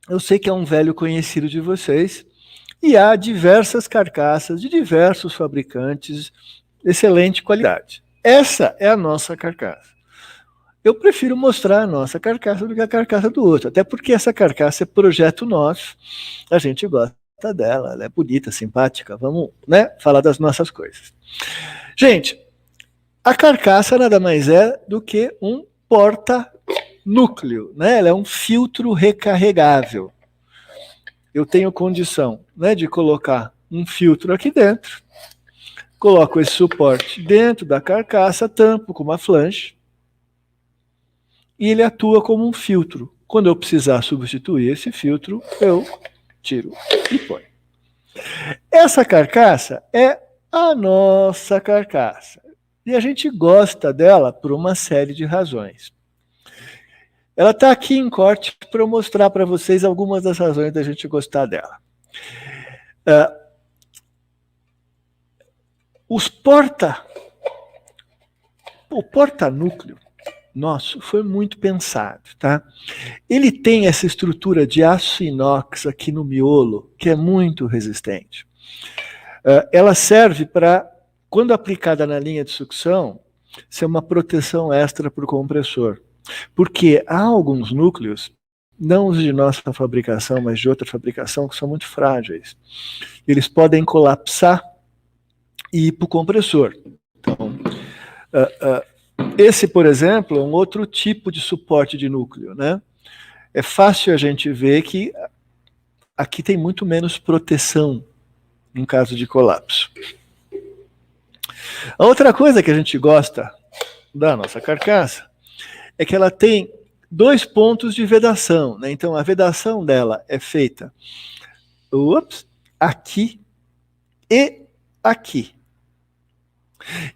eu sei que é um velho conhecido de vocês, e há diversas carcaças de diversos fabricantes de excelente qualidade. Essa é a nossa carcaça. Eu prefiro mostrar a nossa carcaça do que a carcaça do outro, até porque essa carcaça é projeto nosso, a gente gosta dela, ela é bonita, simpática, vamos, né, falar das nossas coisas. Gente, a carcaça nada mais é do que um porta-núcleo, né? Ela é um filtro recarregável. Eu tenho condição, né, de colocar um filtro aqui dentro, coloco esse suporte dentro da carcaça, tampo com uma flange, e ele atua como um filtro. Quando eu precisar substituir esse filtro, eu tiro e põe. Essa carcaça é a nossa carcaça. E a gente gosta dela por uma série de razões. Ela está aqui em corte para eu mostrar para vocês algumas das razões da gente gostar dela. O porta-núcleo nosso foi muito pensado, tá? Ele tem essa estrutura de aço inox aqui no miolo, que é muito resistente. Ela serve para, quando aplicada na linha de sucção, ser uma proteção extra para o compressor. Porque há alguns núcleos, não os de nossa fabricação, mas de outra fabricação, que são muito frágeis. Eles podem colapsar e ir para o compressor. Então, esse, por exemplo, é um outro tipo de suporte de núcleo, né? É fácil a gente ver que aqui tem muito menos proteção em caso de colapso. A outra coisa que a gente gosta da nossa carcaça é que ela tem 2 pontos de vedação, né? Então a vedação dela é feita aqui e aqui.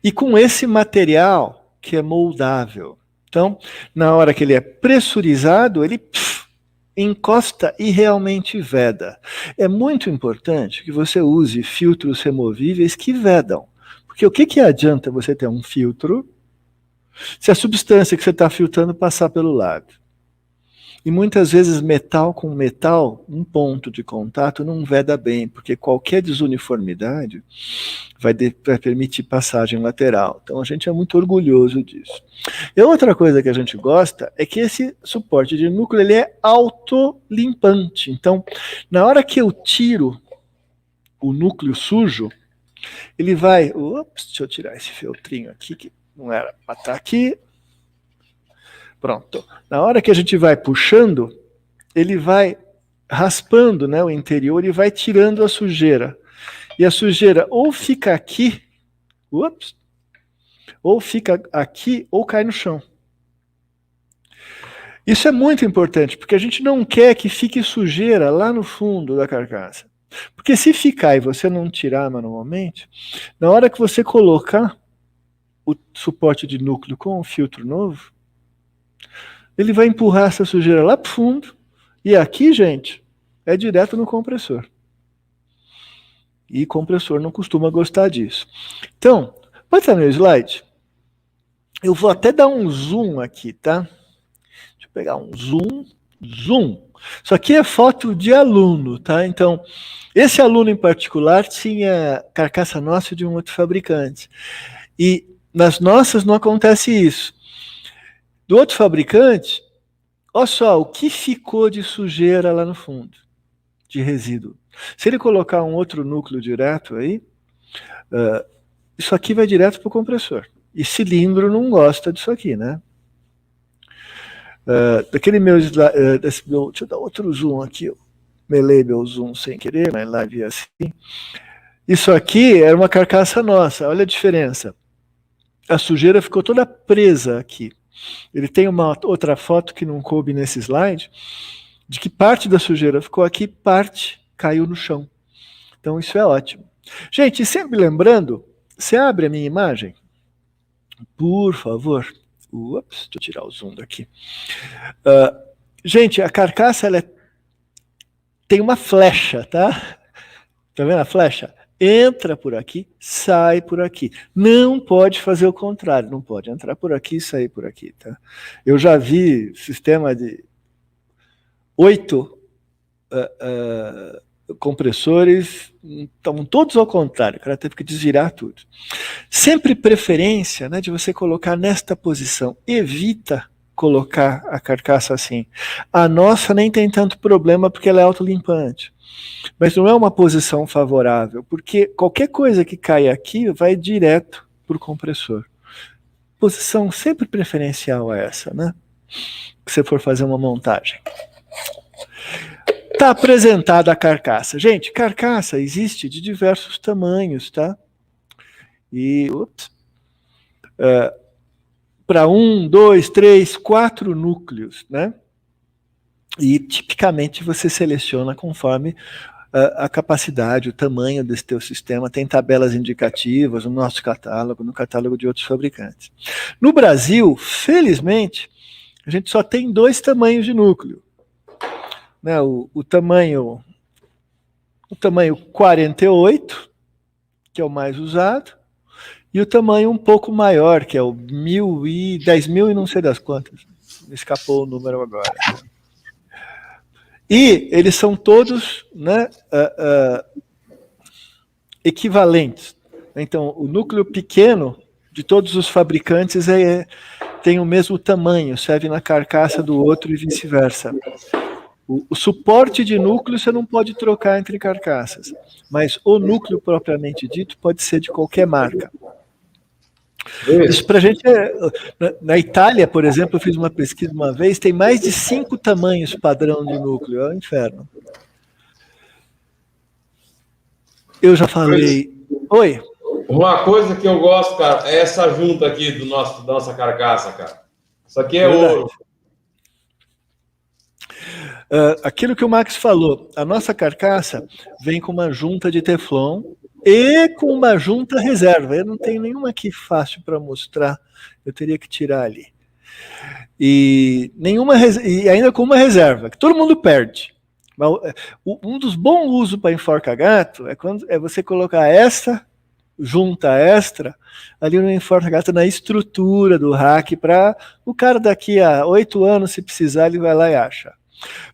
E com esse material que é moldável. Então, na hora que ele é pressurizado, ele encosta e realmente veda. É muito importante que você use filtros removíveis que vedam. Porque o que adianta você ter um filtro se a substância que você está filtrando passar pelo lado? E muitas vezes metal com metal, um ponto de contato não veda bem, porque qualquer desuniformidade vai permitir passagem lateral. Então a gente é muito orgulhoso disso. E outra coisa que a gente gosta é que esse suporte de núcleo ele é autolimpante. Então, na hora que eu tiro o núcleo sujo, ele vai... deixa eu tirar esse feltrinho aqui, que não era para estar aqui. Pronto. Na hora que a gente vai puxando, ele vai raspando, né, o interior e vai tirando a sujeira. E a sujeira ou fica aqui, ou fica aqui, ou cai no chão. Isso é muito importante, porque a gente não quer que fique sujeira lá no fundo da carcaça. Porque se ficar e você não tirar manualmente, na hora que você colocar o suporte de núcleo com o filtro novo, ele vai empurrar essa sujeira lá para o fundo, e aqui, gente, é direto no compressor. E compressor não costuma gostar disso. Então, pode estar no slide? Eu vou até dar um zoom aqui, tá? Deixa eu pegar um zoom. Isso aqui é foto de aluno, tá? Então, esse aluno em particular tinha carcaça nossa de um outro fabricante. E nas nossas não acontece isso. Do outro fabricante, olha só o que ficou de sujeira lá no fundo, de resíduo. Se ele colocar um outro núcleo direto aí, isso aqui vai direto para o compressor. E cilindro não gosta disso aqui, né? Daquele meu slide, deixa eu dar outro zoom aqui. Eu melei meu zoom sem querer, mas live assim. Isso aqui era uma carcaça nossa, olha a diferença. A sujeira ficou toda presa aqui. Ele tem uma outra foto que não coube nesse slide, de que parte da sujeira ficou aqui, parte caiu no chão. Então isso é ótimo. Gente, sempre lembrando, você abre a minha imagem? Por favor. Ups, deixa eu tirar o zoom daqui. Gente, a carcaça ela tem uma flecha, tá? Tá vendo a flecha? Entra por aqui, sai por aqui. Não pode fazer o contrário, não pode entrar por aqui e sair por aqui, tá? Eu já vi sistema de 8 compressores, estavam todos ao contrário, o cara teve que desvirar tudo. Sempre preferência, né, de você colocar nesta posição. Evita colocar a carcaça assim. A nossa nem tem tanto problema porque ela é autolimpante. Mas não é uma posição favorável, porque qualquer coisa que caia aqui vai direto para o compressor. Posição sempre preferencial a essa, né? Se você for fazer uma montagem. Está apresentada a carcaça. Gente, carcaça existe de diversos tamanhos, tá? E, para 1, 2, 3, 4 núcleos, né? E tipicamente você seleciona conforme a capacidade, o tamanho desse teu sistema. Tem tabelas indicativas no nosso catálogo, no catálogo de outros fabricantes. No Brasil, felizmente, a gente só tem 2 tamanhos de núcleo. Né, o tamanho 48, que é o mais usado, e o tamanho um pouco maior, que é o 10.000 e não sei das quantas. Me escapou o número agora. E eles são todos, né, equivalentes. Então, o núcleo pequeno de todos os fabricantes tem o mesmo tamanho, serve na carcaça do outro e vice-versa. O suporte de núcleo você não pode trocar entre carcaças, mas o núcleo propriamente dito pode ser de qualquer marca. Isso para a gente na Itália, por exemplo, eu fiz uma pesquisa uma vez, tem mais de 5 tamanhos padrão de núcleo, é um inferno. Eu já falei. Oi. Uma coisa que eu gosto, cara, é essa junta aqui da nossa carcaça, cara. Isso aqui é verdade. Ouro. Aquilo que o Max falou, a nossa carcaça vem com uma junta de Teflon e com uma junta reserva. Eu não tenho nenhuma aqui fácil para mostrar, eu teria que tirar ali. E ainda com uma reserva, que todo mundo perde. Mas, um dos bons usos para enforca-gato é você colocar essa junta extra ali no enforca-gato, na estrutura do rack, para o cara daqui a 8 anos, se precisar, ele vai lá e acha.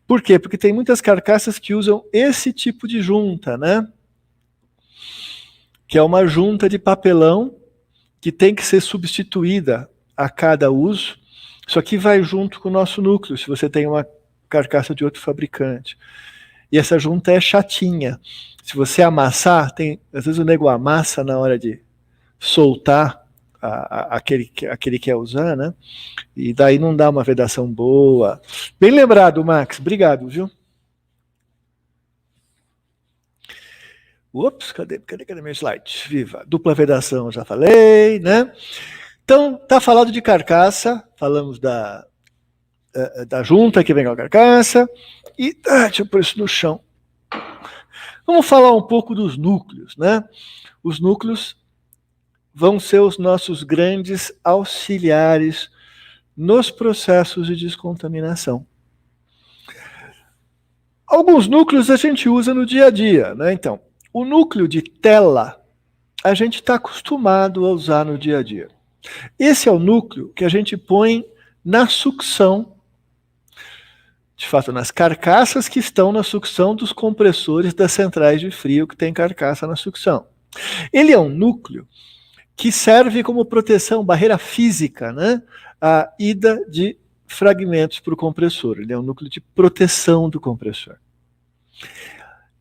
Por quê? Porque tem muitas carcaças que usam esse tipo de junta, né? Que é uma junta de papelão que tem que ser substituída a cada uso. Isso aqui vai junto com o nosso núcleo, se você tem uma carcaça de outro fabricante. E essa junta é chatinha. Se você amassar, às vezes o nego amassa na hora de soltar aquele que quer usar, né? E daí não dá uma vedação boa. Bem lembrado, Max. Obrigado, viu? Ups, cadê meu slide? Viva. Dupla vedação, já falei, né? Então, tá falado de carcaça, falamos da junta que vem com a carcaça, e deixa eu pôr isso no chão. Vamos falar um pouco dos núcleos, né? Os núcleos vão ser os nossos grandes auxiliares nos processos de descontaminação. Alguns núcleos a gente usa no dia a dia, né? Então, o núcleo de tela a gente está acostumado a usar no dia a dia. Esse é o núcleo que a gente põe na sucção. de fato, nas carcaças que estão na sucção dos compressores das centrais de frio que tem carcaça na sucção. Ele é um núcleo que serve como proteção, barreira física, né? A ida de fragmentos para o compressor. Ele é um núcleo de proteção do compressor.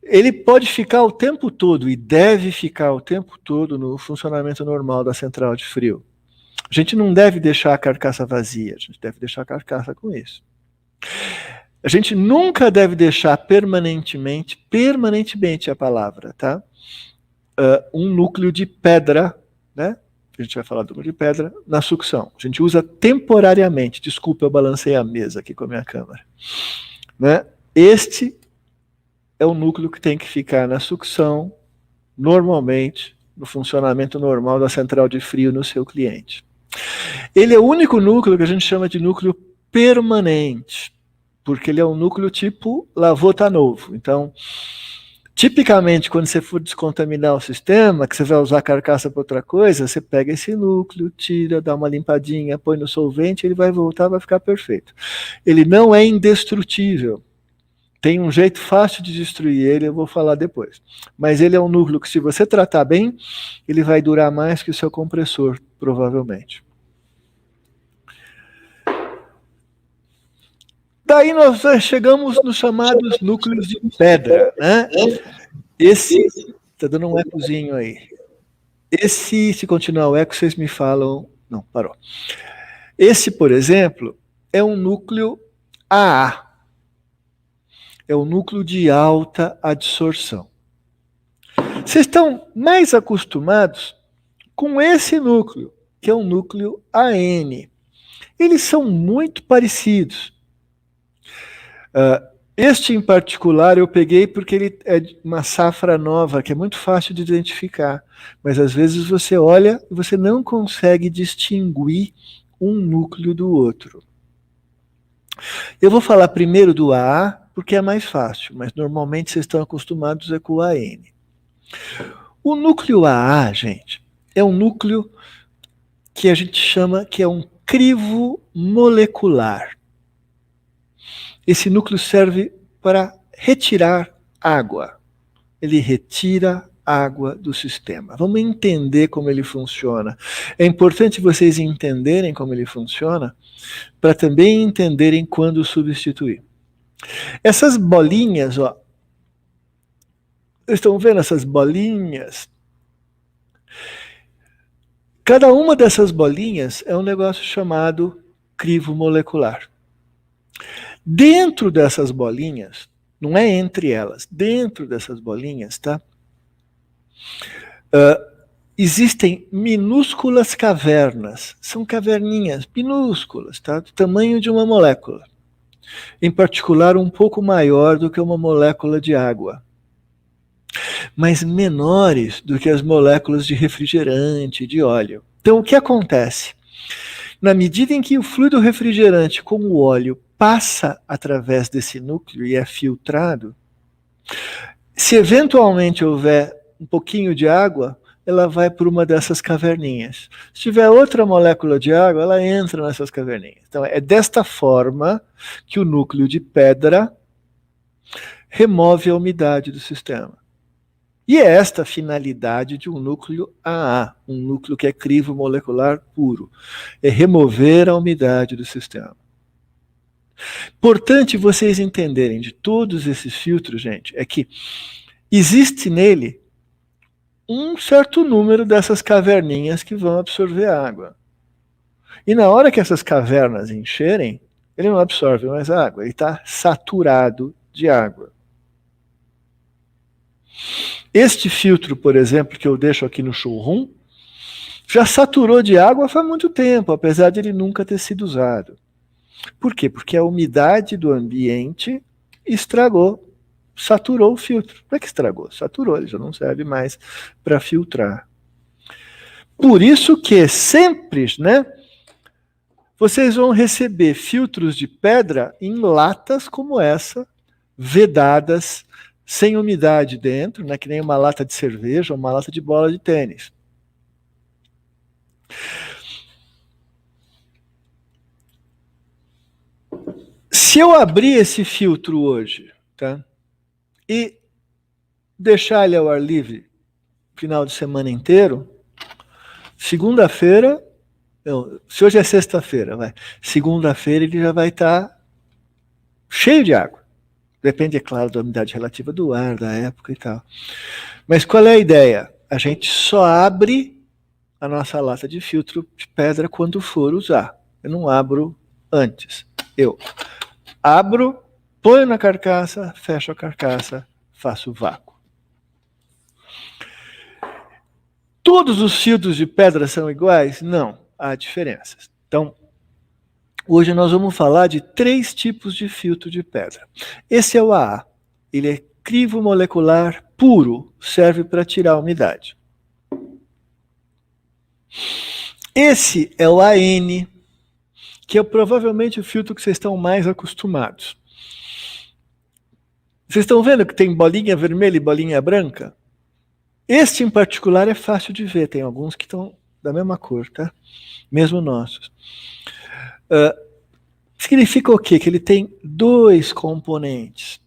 Ele pode ficar o tempo todo, e deve ficar o tempo todo, no funcionamento normal da central de frio. A gente não deve deixar a carcaça vazia, a gente deve deixar a carcaça com isso. A gente nunca deve deixar permanentemente é a palavra, tá? Um núcleo de pedra, né? A gente vai falar do núcleo de pedra na sucção. A gente usa temporariamente. Desculpa, eu balancei a mesa aqui com a minha câmera. Né? Este é o núcleo que tem que ficar na sucção, normalmente, no funcionamento normal da central de frio no seu cliente. Ele é o único núcleo que a gente chama de núcleo permanente, porque ele é um núcleo tipo lavou, tá novo. Então, tipicamente, quando você for descontaminar o sistema, que você vai usar a carcaça para outra coisa, você pega esse núcleo, tira, dá uma limpadinha, põe no solvente, ele vai voltar, vai ficar perfeito. Ele não é indestrutível. Tem um jeito fácil de destruir ele, eu vou falar depois. Mas ele é um núcleo que, se você tratar bem, ele vai durar mais que o seu compressor, provavelmente. Daí nós chegamos nos chamados núcleos de pedra, né? Esse, tá dando um ecozinho aí. Esse, se continuar o eco, vocês me falam. Não, parou. Esse, por exemplo, é um núcleo AA. É um núcleo de alta adsorção. Vocês estão mais acostumados com esse núcleo, que é um núcleo AN. Eles são muito parecidos. Este em particular eu peguei porque ele é uma safra nova, que é muito fácil de identificar, mas às vezes você olha e você não consegue distinguir um núcleo do outro. Eu vou falar primeiro do AA, porque é mais fácil, mas normalmente vocês estão acostumados com o AN. O núcleo AA, gente, é um núcleo que a gente chama que é um crivo molecular. Esse núcleo serve para retirar água. Ele retira água do sistema. Vamos entender como ele funciona. É importante vocês entenderem como ele funciona, para também entenderem quando substituir. Essas bolinhas, ó, estão vendo essas bolinhas? Cada uma dessas bolinhas é um negócio chamado crivo molecular. Dentro dessas bolinhas, não é entre elas, dentro dessas bolinhas, tá? Existem minúsculas cavernas, são caverninhas minúsculas, tá? Do tamanho de uma molécula. Em particular, um pouco maior do que uma molécula de água, mas menores do que as moléculas de refrigerante, de óleo. Então, o que acontece? Na medida em que o fluido refrigerante com o óleo passa através desse núcleo e é filtrado, se eventualmente houver um pouquinho de água, ela vai para uma dessas caverninhas. Se tiver outra molécula de água, ela entra nessas caverninhas. Então, é desta forma que o núcleo de pedra remove a umidade do sistema. E é esta a finalidade de um núcleo AA, um núcleo que é crivo molecular puro. É remover a umidade do sistema. Importante vocês entenderem de todos esses filtros, gente, é que existe nele um certo número dessas caverninhas que vão absorver água. E na hora que essas cavernas encherem, ele não absorve mais água, ele está saturado de água. Este filtro, por exemplo, que eu deixo aqui no showroom, já saturou de água faz muito tempo, apesar de ele nunca ter sido usado. Por quê? Porque a umidade do ambiente estragou, saturou o filtro. Não é que estragou, saturou, ele já não serve mais para filtrar. Por isso que sempre, né, vocês vão receber filtros de pedra em latas como essa, vedadas, sem umidade dentro, né, que nem uma lata de cerveja ou uma lata de bola de tênis. Se eu abrir esse filtro hoje, tá? E deixar ele ao ar livre final de semana inteiro, segunda-feira, se hoje é sexta-feira, segunda-feira ele já vai estar cheio de água. Depende, é claro, da umidade relativa do ar, da época e tal. Mas qual é a ideia? A gente só abre a nossa lata de filtro de pedra quando for usar. Eu não abro antes. Eu abro, ponho na carcaça, fecho a carcaça, faço o vácuo. Todos os filtros de pedra são iguais? Não, há diferenças. Então, hoje nós vamos falar de 3 tipos de filtro de pedra. Esse é o AA. Ele é crivo molecular puro, serve para tirar a umidade. Esse é o AN, que é provavelmente o filtro que vocês estão mais acostumados. Vocês estão vendo que tem bolinha vermelha e bolinha branca? Este em particular é fácil de ver, tem alguns que estão da mesma cor, tá? Mesmo nossos. Significa o quê? Que ele tem 2 componentes.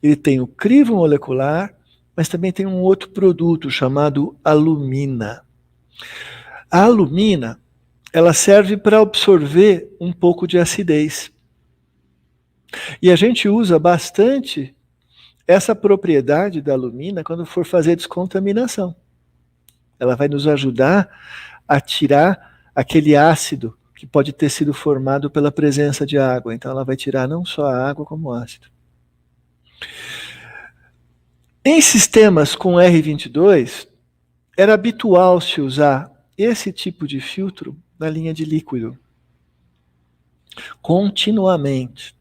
Ele tem o crivo molecular, mas também tem um outro produto chamado alumina. A alumina, ela serve para absorver um pouco de acidez. E a gente usa bastante essa propriedade da alumina quando for fazer descontaminação. Ela vai nos ajudar a tirar aquele ácido que pode ter sido formado pela presença de água. Então ela vai tirar não só a água como o ácido. Em sistemas com R22, era habitual se usar esse tipo de filtro na linha de líquido, continuamente.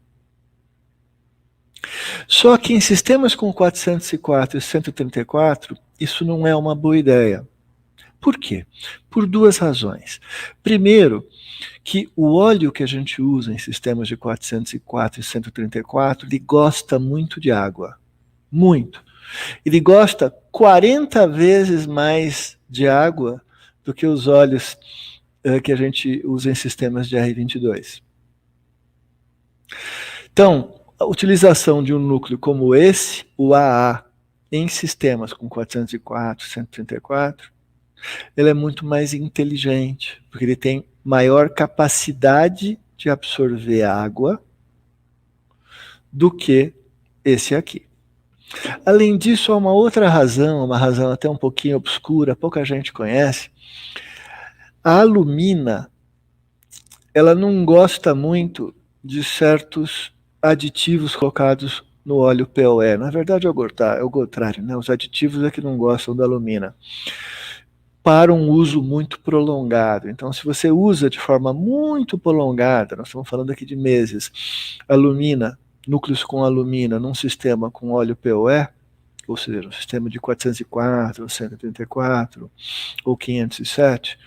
Só que em sistemas com 404 e 134, isso não é uma boa ideia. Por quê? Por 2 razões. Primeiro, que o óleo que a gente usa em sistemas de 404 e 134, ele gosta muito de água. Muito. Ele gosta 40 vezes mais de água do que os óleos que a gente usa em sistemas de R22. Então, a utilização de um núcleo como esse, o AA, em sistemas com 404, 134, ele é muito mais inteligente, porque ele tem maior capacidade de absorver água do que esse aqui. Além disso, há uma outra razão, uma razão até um pouquinho obscura, pouca gente conhece. A alumina, ela não gosta muito de certos aditivos colocados no óleo POE. Na verdade é o contrário, né? Os aditivos é que não gostam da alumina. Para um uso muito prolongado. Então, se você usa de forma muito prolongada, nós estamos falando aqui de meses, alumina, núcleos com alumina num sistema com óleo POE, ou seja, um sistema de 404, 134 ou 507,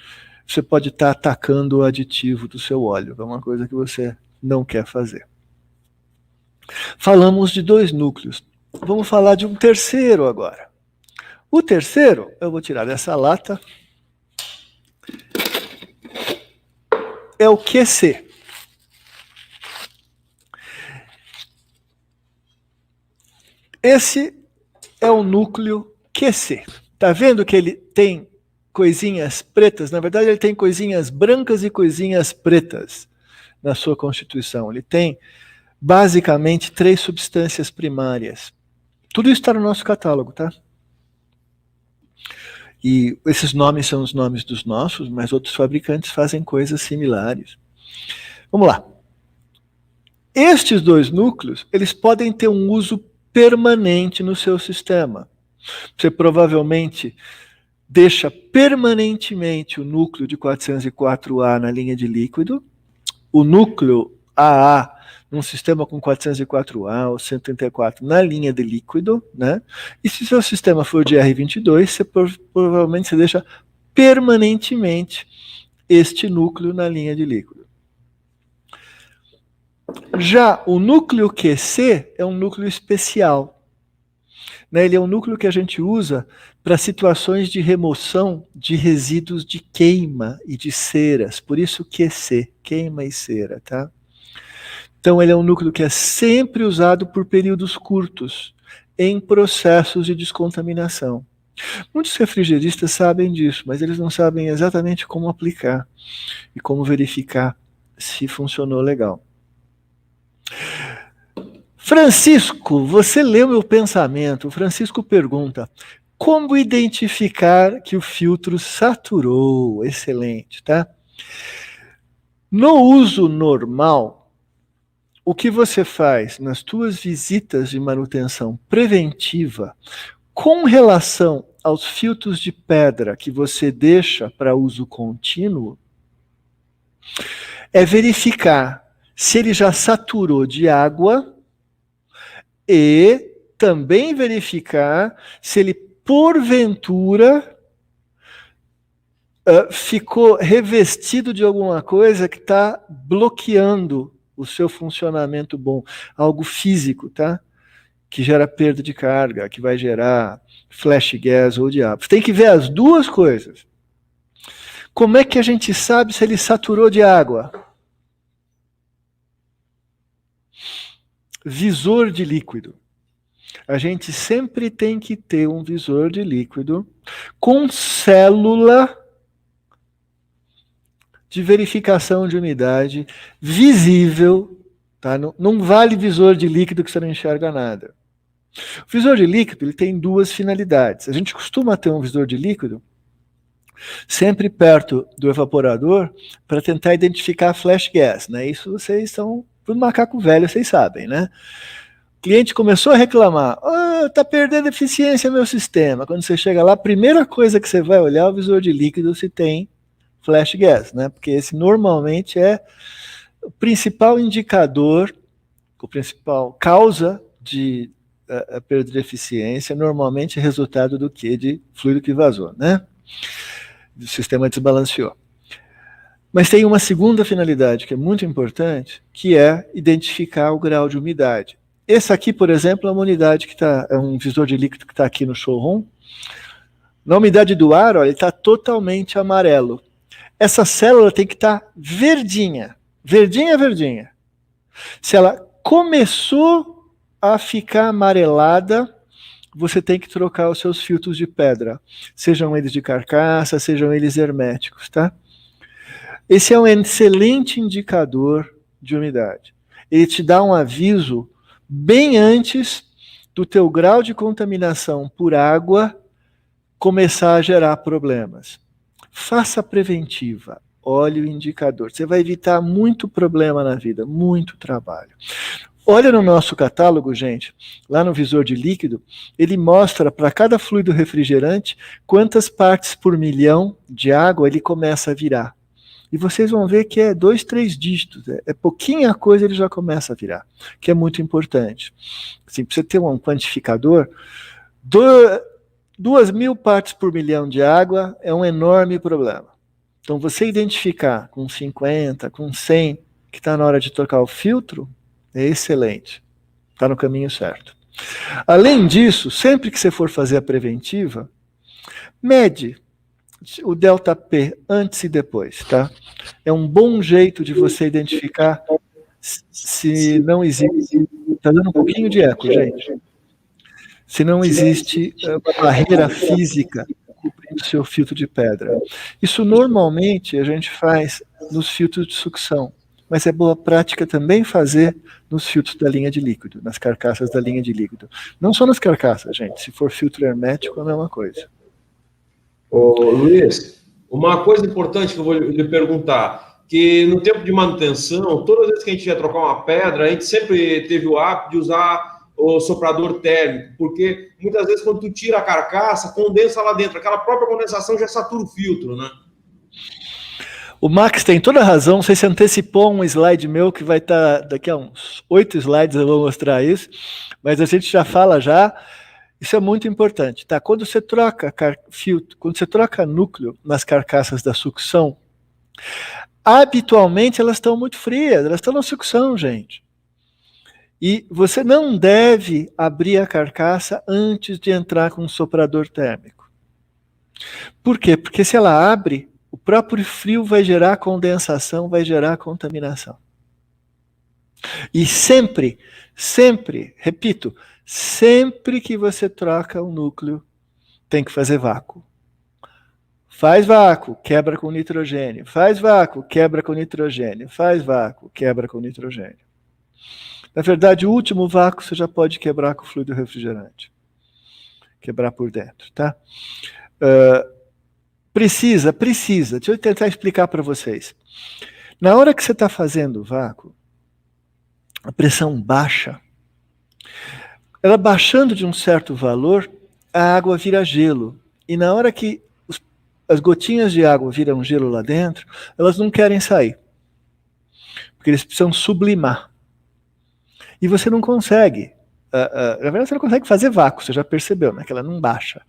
você pode estar atacando o aditivo do seu óleo. É uma coisa que você não quer fazer. Falamos de 2 núcleos. Vamos falar de um terceiro agora. O terceiro, eu vou tirar dessa lata, é o QC. Esse é o núcleo QC. Tá vendo que ele tem coisinhas pretas? Na verdade, ele tem coisinhas brancas e coisinhas pretas na sua constituição. Ele tem, basicamente, 3 substâncias primárias. Tudo isso está no nosso catálogo, tá? E esses nomes são os nomes dos nossos, mas outros fabricantes fazem coisas similares. Vamos lá. Estes 2 núcleos, eles podem ter um uso permanente no seu sistema. Você provavelmente deixa permanentemente o núcleo de 404A na linha de líquido, o núcleo AA num sistema com 404A ou 134 na linha de líquido, né? E se seu sistema for de R22, você provavelmente você deixa permanentemente este núcleo na linha de líquido. Já o núcleo QC é um núcleo especial. Né? Ele é um núcleo que a gente usa para situações de remoção de resíduos de queima e de ceras. Por isso QC, queima e cera, tá? Então ele é um núcleo que é sempre usado por períodos curtos em processos de descontaminação. Muitos refrigeristas sabem disso, mas eles não sabem exatamente como aplicar e como verificar se funcionou legal. Francisco, você leu meu pensamento. O Francisco pergunta: como identificar que o filtro saturou? Excelente, tá? No uso normal, o que você faz nas suas visitas de manutenção preventiva com relação aos filtros de pedra que você deixa para uso contínuo é verificar se ele já saturou de água e também verificar se ele, porventura, ficou revestido de alguma coisa que está bloqueando o seu funcionamento bom. Algo físico, tá? Que gera perda de carga, que vai gerar flash gas ou diabo. Você tem que ver as duas coisas. Como é que a gente sabe se ele saturou de água? Visor de líquido. A gente sempre tem que ter um visor de líquido com célula de verificação de umidade visível. Tá? Não vale visor de líquido que você não enxerga nada. O visor de líquido ele tem duas finalidades. A gente costuma ter um visor de líquido sempre perto do evaporador para tentar identificar flash gas. Né? Isso vocês são tudo macaco velho, vocês sabem, né? O cliente começou a reclamar, tá perdendo eficiência meu sistema. Quando você chega lá, a primeira coisa que você vai olhar é o visor de líquido se tem flash gas, né? Porque esse normalmente é o principal indicador, a principal causa de a perda de eficiência, normalmente é resultado do quê? De fluido que vazou, né? O sistema desbalanceou. Mas tem uma segunda finalidade que é muito importante, que é identificar o grau de umidade. Esse aqui, por exemplo, é uma unidade que é um visor de líquido que está aqui no showroom. Na umidade do ar, olha, ele está totalmente amarelo. Essa célula tem que estar verdinha. Verdinha, verdinha. Se ela começou a ficar amarelada, você tem que trocar os seus filtros de pedra. Sejam eles de carcaça, sejam eles herméticos, tá? Esse é um excelente indicador de umidade. Ele te dá um aviso bem antes do teu grau de contaminação por água começar a gerar problemas. Faça a preventiva, olhe o indicador. Você vai evitar muito problema na vida, muito trabalho. Olha no nosso catálogo, gente, lá no visor de líquido, ele mostra para cada fluido refrigerante quantas partes por milhão de água ele começa a virar. E vocês vão ver que é 2, 3 dígitos, é pouquinha coisa ele já começa a virar, que é muito importante. Assim, para você ter um quantificador, 2.000 partes por milhão de água é um enorme problema. Então você identificar com 50, com 100, que está na hora de trocar o filtro, é excelente, está no caminho certo. Além disso, sempre que você for fazer a preventiva, mede o delta P antes e depois, tá? É um bom jeito de você identificar se não existe... Está dando um pouquinho de eco, gente. Se não existe uma barreira física cobrindo o seu filtro de pedra. Isso normalmente a gente faz nos filtros de sucção, mas é boa prática também fazer nos filtros da linha de líquido, nas carcaças da linha de líquido. Não só nas carcaças, gente. Se for filtro hermético, é a mesma coisa. Ô, Luiz, uma coisa importante que eu vou lhe perguntar, que no tempo de manutenção, todas as vezes que a gente ia trocar uma pedra, a gente sempre teve o hábito de usar o soprador térmico, porque muitas vezes quando tu tira a carcaça, condensa lá dentro, aquela própria condensação já satura o filtro, né? O Max tem toda a razão, você se antecipou um slide meu que vai estar daqui a uns 8 slides, eu vou mostrar isso, mas a gente já fala já. Isso é muito importante, tá? Quando você troca filtro, quando você troca núcleo nas carcaças da sucção, habitualmente elas estão muito frias, elas estão na sucção, gente. E você não deve abrir a carcaça antes de entrar com um soprador térmico. Por quê? Porque se ela abre, o próprio frio vai gerar condensação, vai gerar contaminação. E sempre, sempre, repito, sempre que você troca o núcleo, tem que fazer vácuo. Faz vácuo, quebra com nitrogênio. Faz vácuo, quebra com nitrogênio. Faz vácuo, quebra com nitrogênio. Na verdade, o último vácuo você já pode quebrar com fluido refrigerante. Quebrar por dentro, tá? Precisa. Deixa eu tentar explicar para vocês. Na hora que você está fazendo vácuo, a pressão baixa. Ela baixando de um certo valor, a água vira gelo. E na hora que as gotinhas de água viram gelo lá dentro, elas não querem sair. Porque eles precisam sublimar. E você não consegue. Na verdade, você não consegue fazer vácuo, você já percebeu, né? Que ela não baixa.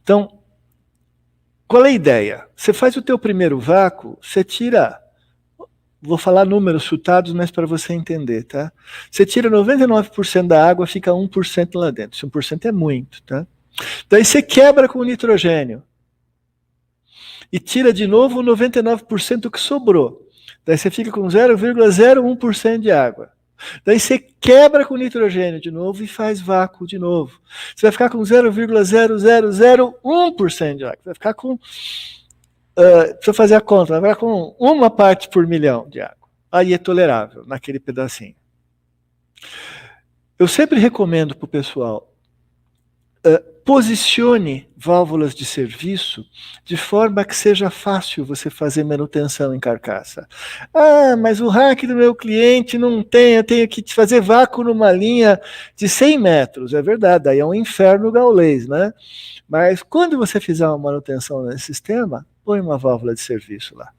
Então, qual é a ideia? Você faz o teu primeiro vácuo, você tira... Vou falar números chutados, mas para você entender, tá? Você tira 99% da água, fica 1% lá dentro. Esse 1% é muito, tá? Daí você quebra com o nitrogênio. E tira de novo o 99% que sobrou. Daí você fica com 0,01% de água. Daí você quebra com o nitrogênio de novo e faz vácuo de novo. Você vai ficar com 0,0001% de água. Você vai ficar com... precisa fazer a conta, vai ficar com 1 parte por milhão de água. Aí é tolerável, naquele pedacinho. Eu sempre recomendo para o pessoal, posicione válvulas de serviço de forma que seja fácil você fazer manutenção em carcaça. Ah, mas o rack do meu cliente não tem, eu tenho que fazer vácuo numa linha de 100 metros. É verdade, aí é um inferno gaulês, né? Mas quando você fizer uma manutenção nesse sistema, põe uma válvula de serviço lá.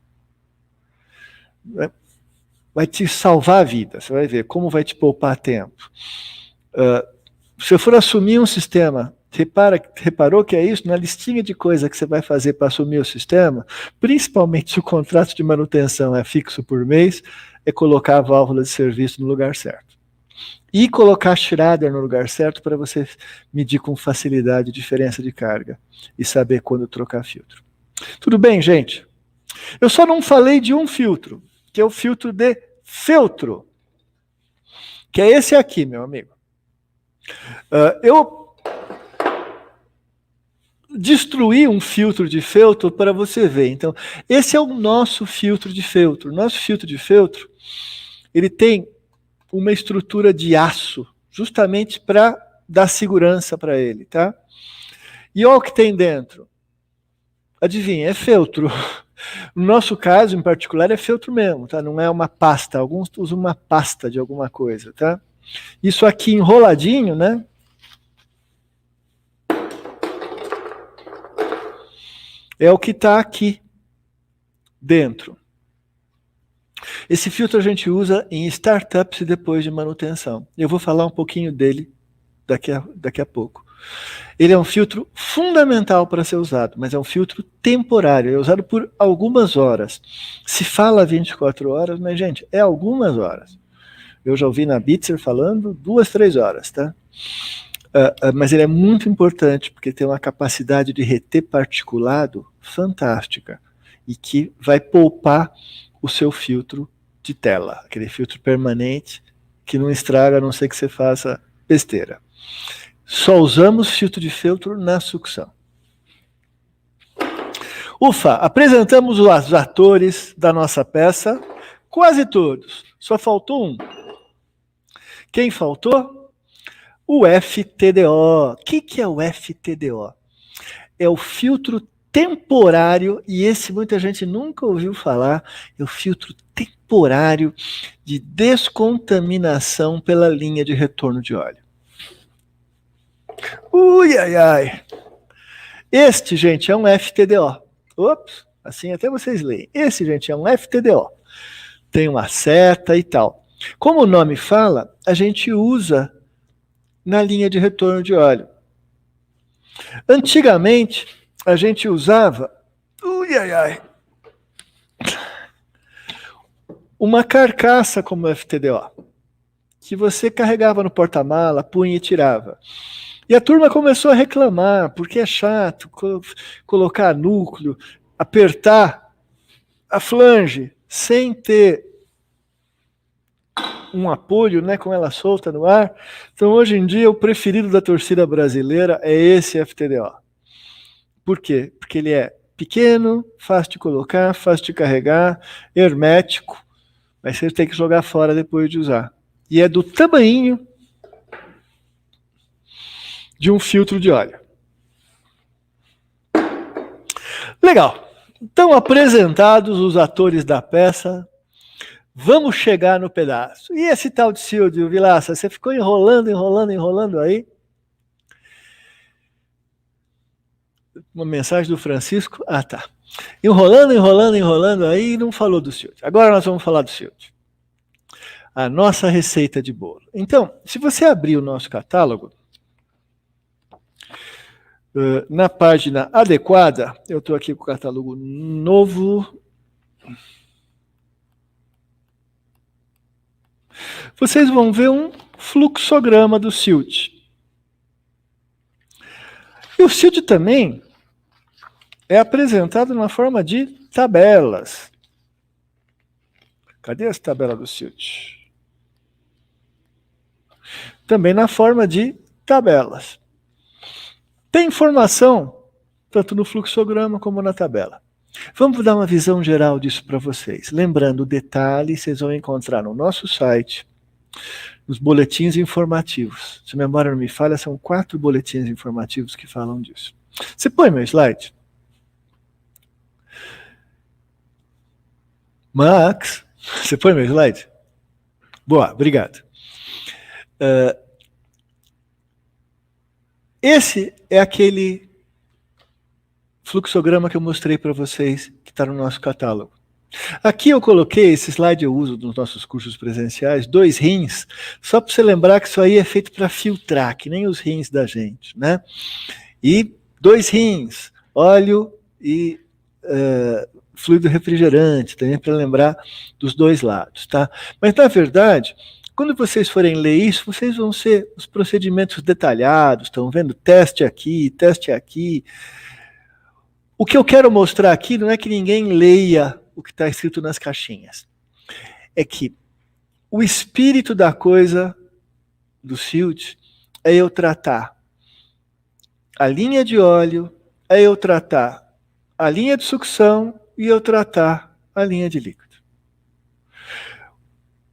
Vai te salvar a vida, você vai ver como vai te poupar tempo. Se eu for assumir um sistema, reparou que é isso? Na listinha de coisa que você vai fazer para assumir o sistema, principalmente se o contrato de manutenção é fixo por mês, é colocar a válvula de serviço no lugar certo. E colocar Schrader no lugar certo para você medir com facilidade a diferença de carga e saber quando trocar filtro. Tudo bem, gente? Eu só não falei de um filtro, que é o filtro de feltro, que é esse aqui, meu amigo. Eu destruí um filtro de feltro para você ver. Então, esse é o nosso filtro de feltro. Nosso filtro de feltro, ele tem uma estrutura de aço, justamente para dar segurança para ele, tá? E olha o que tem dentro. Adivinha, é feltro. No nosso caso, em particular, é feltro mesmo, tá? Não é uma pasta. Alguns usam uma pasta de alguma coisa, tá? Isso aqui enroladinho, né? É o que está aqui dentro. Esse filtro a gente usa em startups e depois de manutenção. Eu vou falar um pouquinho dele daqui a pouco. Ele é um filtro fundamental para ser usado, mas é um filtro temporário, é usado por algumas horas. Se fala 24 horas, mas, gente, é algumas horas. Eu já ouvi na Bitzer falando 2, 3 horas, tá? Mas ele é muito importante, porque tem uma capacidade de reter particulado fantástica, e que vai poupar o seu filtro de tela, aquele filtro permanente que não estraga, a não ser que você faça besteira. Só usamos filtro de feltro na sucção. Ufa, apresentamos os atores da nossa peça, quase todos, só faltou um. Quem faltou? O FTDO. O que é o FTDO? É o filtro temporário, e esse muita gente nunca ouviu falar, é o filtro temporário de descontaminação pela linha de retorno de óleo. Ui, ai, ai. Este, gente, é um FTDO. Ops, assim até vocês leem. Esse, gente, é um FTDO. Tem uma seta e tal. Como o nome fala, a gente usa na linha de retorno de óleo. Antigamente, a gente usava uma carcaça como FTDO, que você carregava no porta-mala, punha e tirava. E a turma começou a reclamar, porque é chato colocar núcleo, apertar a flange sem ter um apoio, né, com ela solta no ar. Então, hoje em dia, o preferido da torcida brasileira é esse FTDO. Por quê? Porque ele é pequeno, fácil de colocar, fácil de carregar, hermético, mas você tem que jogar fora depois de usar. E é do tamanho de um filtro de óleo. Legal. Então, apresentados os atores da peça, vamos chegar no pedaço. E esse tal de Silvio Vilaça, você ficou enrolando aí? Uma mensagem do Francisco. Ah, tá. Enrolando aí e não falou do Silvio. Agora nós vamos falar do Silvio. A nossa receita de bolo. Então, se você abrir o nosso catálogo, na página adequada, eu estou aqui com o catálogo novo. Vocês vão ver um fluxograma do Silt. E o Silt também é apresentado na forma de tabelas. Cadê essa tabela do Silt? Também na forma de tabelas. Tem informação, tanto no fluxograma como na tabela. Vamos dar uma visão geral disso para vocês. Lembrando, o detalhe vocês vão encontrar no nosso site, nos boletins informativos. Se a memória não me falha, são 4 boletins informativos que falam disso. Você põe meu slide? Max, você põe meu slide? Boa, obrigado. Esse é aquele fluxograma que eu mostrei para vocês, que está no nosso catálogo. Aqui eu coloquei, esse slide eu uso nos nossos cursos presenciais, 2 rins, só para você lembrar que isso aí é feito para filtrar, que nem os rins da gente, né? E 2 rins, óleo e fluido refrigerante, também para lembrar dos 2 lados, tá? Mas, na verdade, quando vocês forem ler isso, vocês vão ser os procedimentos detalhados, estão vendo? Teste aqui, teste aqui. O que eu quero mostrar aqui não é que ninguém leia o que está escrito nas caixinhas. É que o espírito da coisa do Silt é eu tratar a linha de óleo, é eu tratar a linha de sucção e eu tratar a linha de líquido.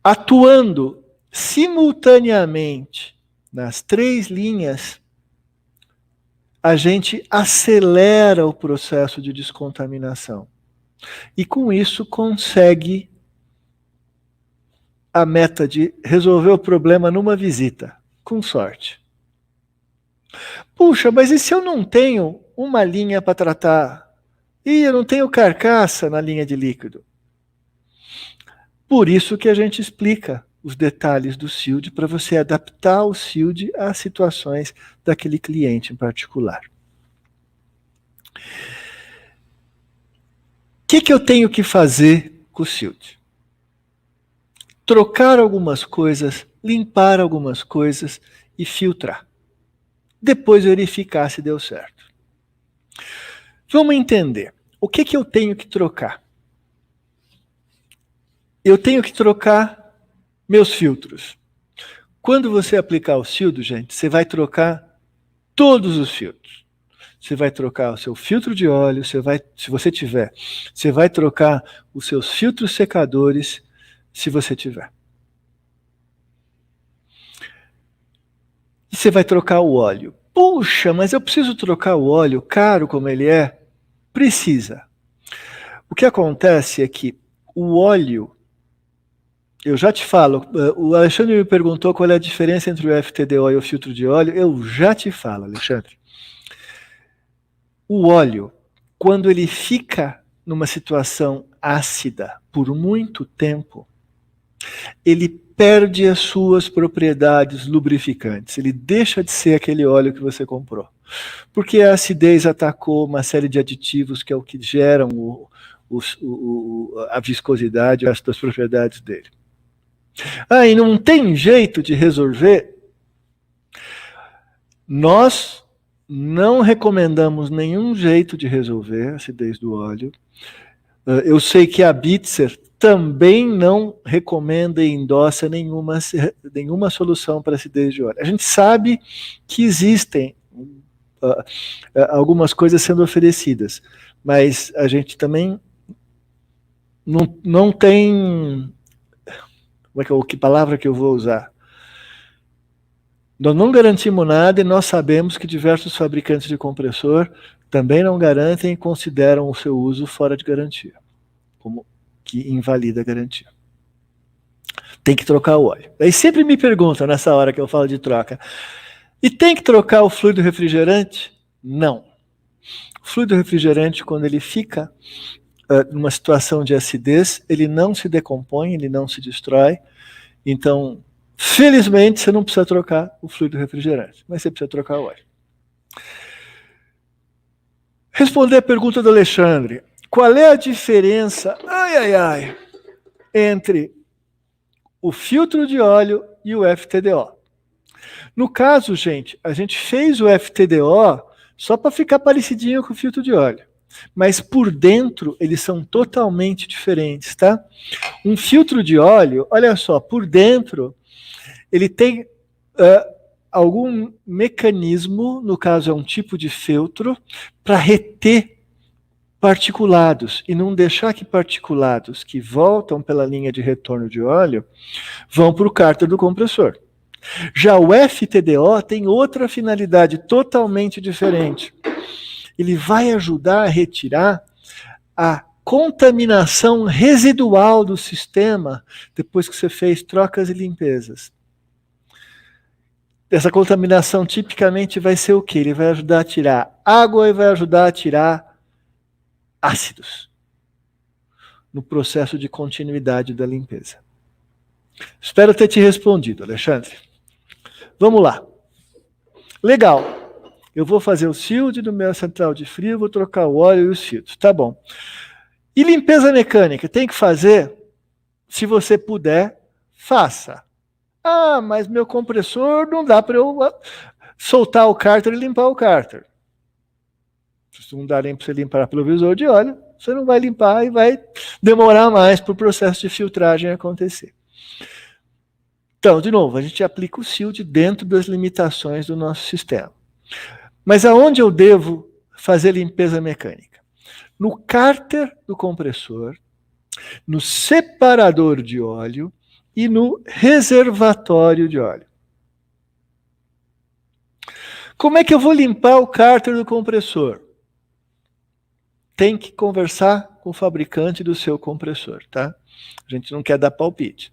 Atuando simultaneamente nas 3 linhas, a gente acelera o processo de descontaminação. E com isso consegue a meta de resolver o problema numa visita, com sorte. Puxa, mas e se eu não tenho uma linha para tratar? E eu não tenho carcaça na linha de líquido? Por isso que a gente explica os detalhes do SILD para você adaptar o SILD às situações daquele cliente em particular. O que eu tenho que fazer com o SILD? Trocar algumas coisas, limpar algumas coisas e filtrar. Depois verificar se deu certo. Vamos entender. O que eu tenho que trocar? Eu tenho que trocar meus filtros. Quando você aplicar o SILD, gente, você vai trocar todos os filtros. Você vai trocar o seu filtro de óleo, se você tiver. Você vai trocar os seus filtros secadores, se você tiver. E você vai trocar o óleo. Puxa, mas eu preciso trocar o óleo, caro como ele é? Precisa. O que acontece é que o óleo, eu já te falo, o Alexandre me perguntou qual é a diferença entre o FTDO e o filtro de óleo, eu já te falo, Alexandre. O óleo, quando ele fica numa situação ácida por muito tempo, ele perde as suas propriedades lubrificantes, ele deixa de ser aquele óleo que você comprou. Porque a acidez atacou uma série de aditivos que é o que geram a viscosidade e as propriedades dele. E não tem jeito de resolver? Nós não recomendamos nenhum jeito de resolver a acidez do óleo. Eu sei que a Bitzer também não recomenda e endossa nenhuma solução para acidez de óleo. A gente sabe que existem algumas coisas sendo oferecidas, mas a gente também não tem... Que palavra que eu vou usar? Nós não garantimos nada e nós sabemos que diversos fabricantes de compressor também não garantem e consideram o seu uso fora de garantia, como que invalida a garantia. Tem que trocar o óleo. Aí sempre me perguntam nessa hora que eu falo de troca, e tem que trocar o fluido refrigerante? Não. O fluido refrigerante, quando ele fica numa situação de acidez, ele não se decompõe, ele não se destrói. Então, felizmente, você não precisa trocar o fluido refrigerante, mas você precisa trocar o óleo. Responder a pergunta do Alexandre. Qual é a diferença, entre o filtro de óleo e o FTDO? No caso, gente, a gente fez o FTDO só para ficar parecidinho com o filtro de óleo. Mas por dentro eles são totalmente diferentes, tá? Um filtro de óleo, olha só, por dentro ele tem algum mecanismo, no caso é um tipo de filtro, para reter particulados e não deixar que particulados que voltam pela linha de retorno de óleo vão para o cárter do compressor. Já o FTDO tem outra finalidade totalmente diferente. Ele vai ajudar a retirar a contaminação residual do sistema depois que você fez trocas e limpezas. Essa contaminação tipicamente vai ser o quê? Ele vai ajudar a tirar água e vai ajudar a tirar ácidos no processo de continuidade da limpeza. Espero ter te respondido, Alexandre. Vamos lá. Legal. Eu vou fazer o shield no meu central de frio, vou trocar o óleo e os filtros. Tá bom. E limpeza mecânica? Tem que fazer? Se você puder, faça. Ah, mas meu compressor não dá para eu soltar o cárter e limpar o cárter. Se não dá nem para você limpar pelo visor de óleo, você não vai limpar e vai demorar mais para o processo de filtragem acontecer. Então, de novo, a gente aplica o shield dentro das limitações do nosso sistema. Mas aonde eu devo fazer limpeza mecânica? No cárter do compressor, no separador de óleo e no reservatório de óleo. Como é que eu vou limpar o cárter do compressor? Tem que conversar com o fabricante do seu compressor, tá? A gente não quer dar palpite.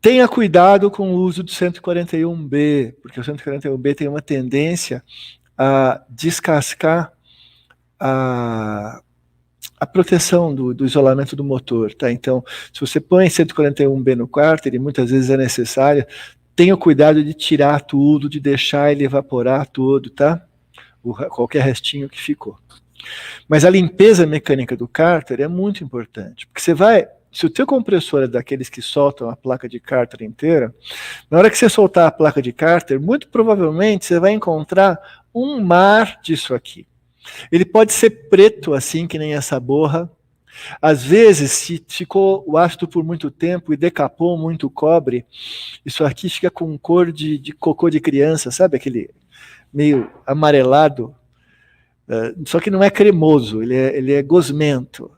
Tenha cuidado com o uso do 141B, porque o 141B tem uma tendência a descascar a proteção do isolamento do motor, tá? Então, se você põe 141B no cárter, e muitas vezes é necessário, tenha cuidado de tirar tudo, de deixar ele evaporar tudo, tá? Qualquer restinho que ficou. Mas a limpeza mecânica do cárter é muito importante, porque você vai... Se o teu compressor é daqueles que soltam a placa de cárter inteira, na hora que você soltar a placa de cárter, muito provavelmente você vai encontrar um mar disso aqui. Ele pode ser preto, assim, que nem essa borra. Às vezes, se ficou o ácido por muito tempo e decapou muito cobre, isso aqui fica com cor de cocô de criança, sabe? Aquele meio amarelado. Só que não é cremoso, ele é gosmento.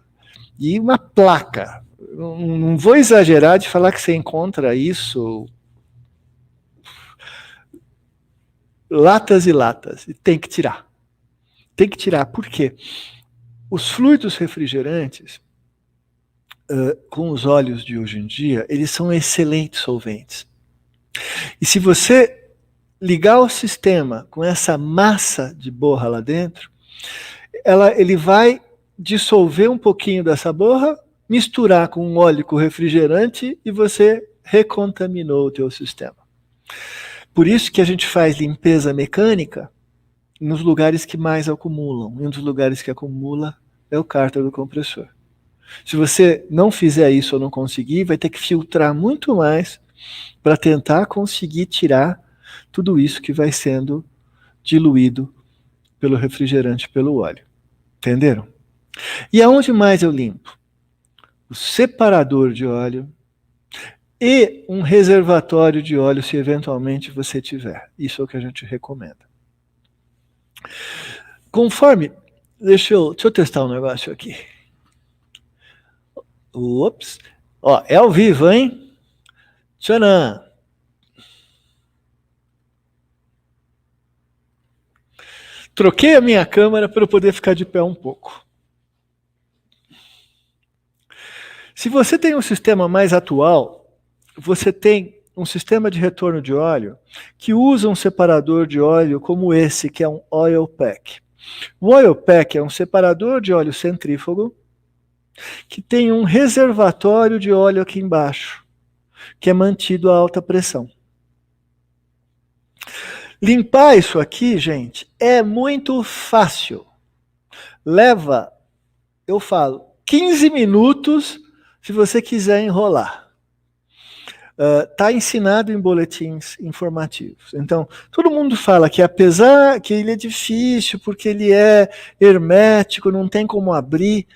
E uma placa. Não vou exagerar de falar que você encontra isso latas e latas, e tem que tirar. Tem que tirar, por quê? Os fluidos refrigerantes, com os óleos de hoje em dia, eles são excelentes solventes. E se você ligar o sistema com essa massa de borra lá dentro, ele vai dissolver um pouquinho dessa borra, misturar com um óleo com refrigerante e você recontaminou o teu sistema. Por isso que a gente faz limpeza mecânica nos lugares que mais acumulam. E um dos lugares que acumula é o cárter do compressor. Se você não fizer isso ou não conseguir, vai ter que filtrar muito mais para tentar conseguir tirar tudo isso que vai sendo diluído pelo refrigerante, pelo óleo. Entenderam? E aonde mais eu limpo? o separador de óleo e um reservatório de óleo, se eventualmente você tiver. Isso é o que a gente recomenda. Conforme... Deixa eu testar um negócio aqui. Ops. Ó, é ao vivo, hein? Tcharam! Troquei a minha câmera para eu poder ficar de pé um pouco. Se você tem um sistema mais atual, você tem um sistema de retorno de óleo que usa um separador de óleo como esse, que é um oil pack. O oil pack é um separador de óleo centrífugo que tem um reservatório de óleo aqui embaixo, que é mantido a alta pressão. Limpar isso aqui, gente, é muito fácil. Leva, eu falo, 15 minutos se você quiser enrolar. Está ensinado em boletins informativos. Então, todo mundo fala que apesar que ele é difícil, porque ele é hermético, não tem como abrir.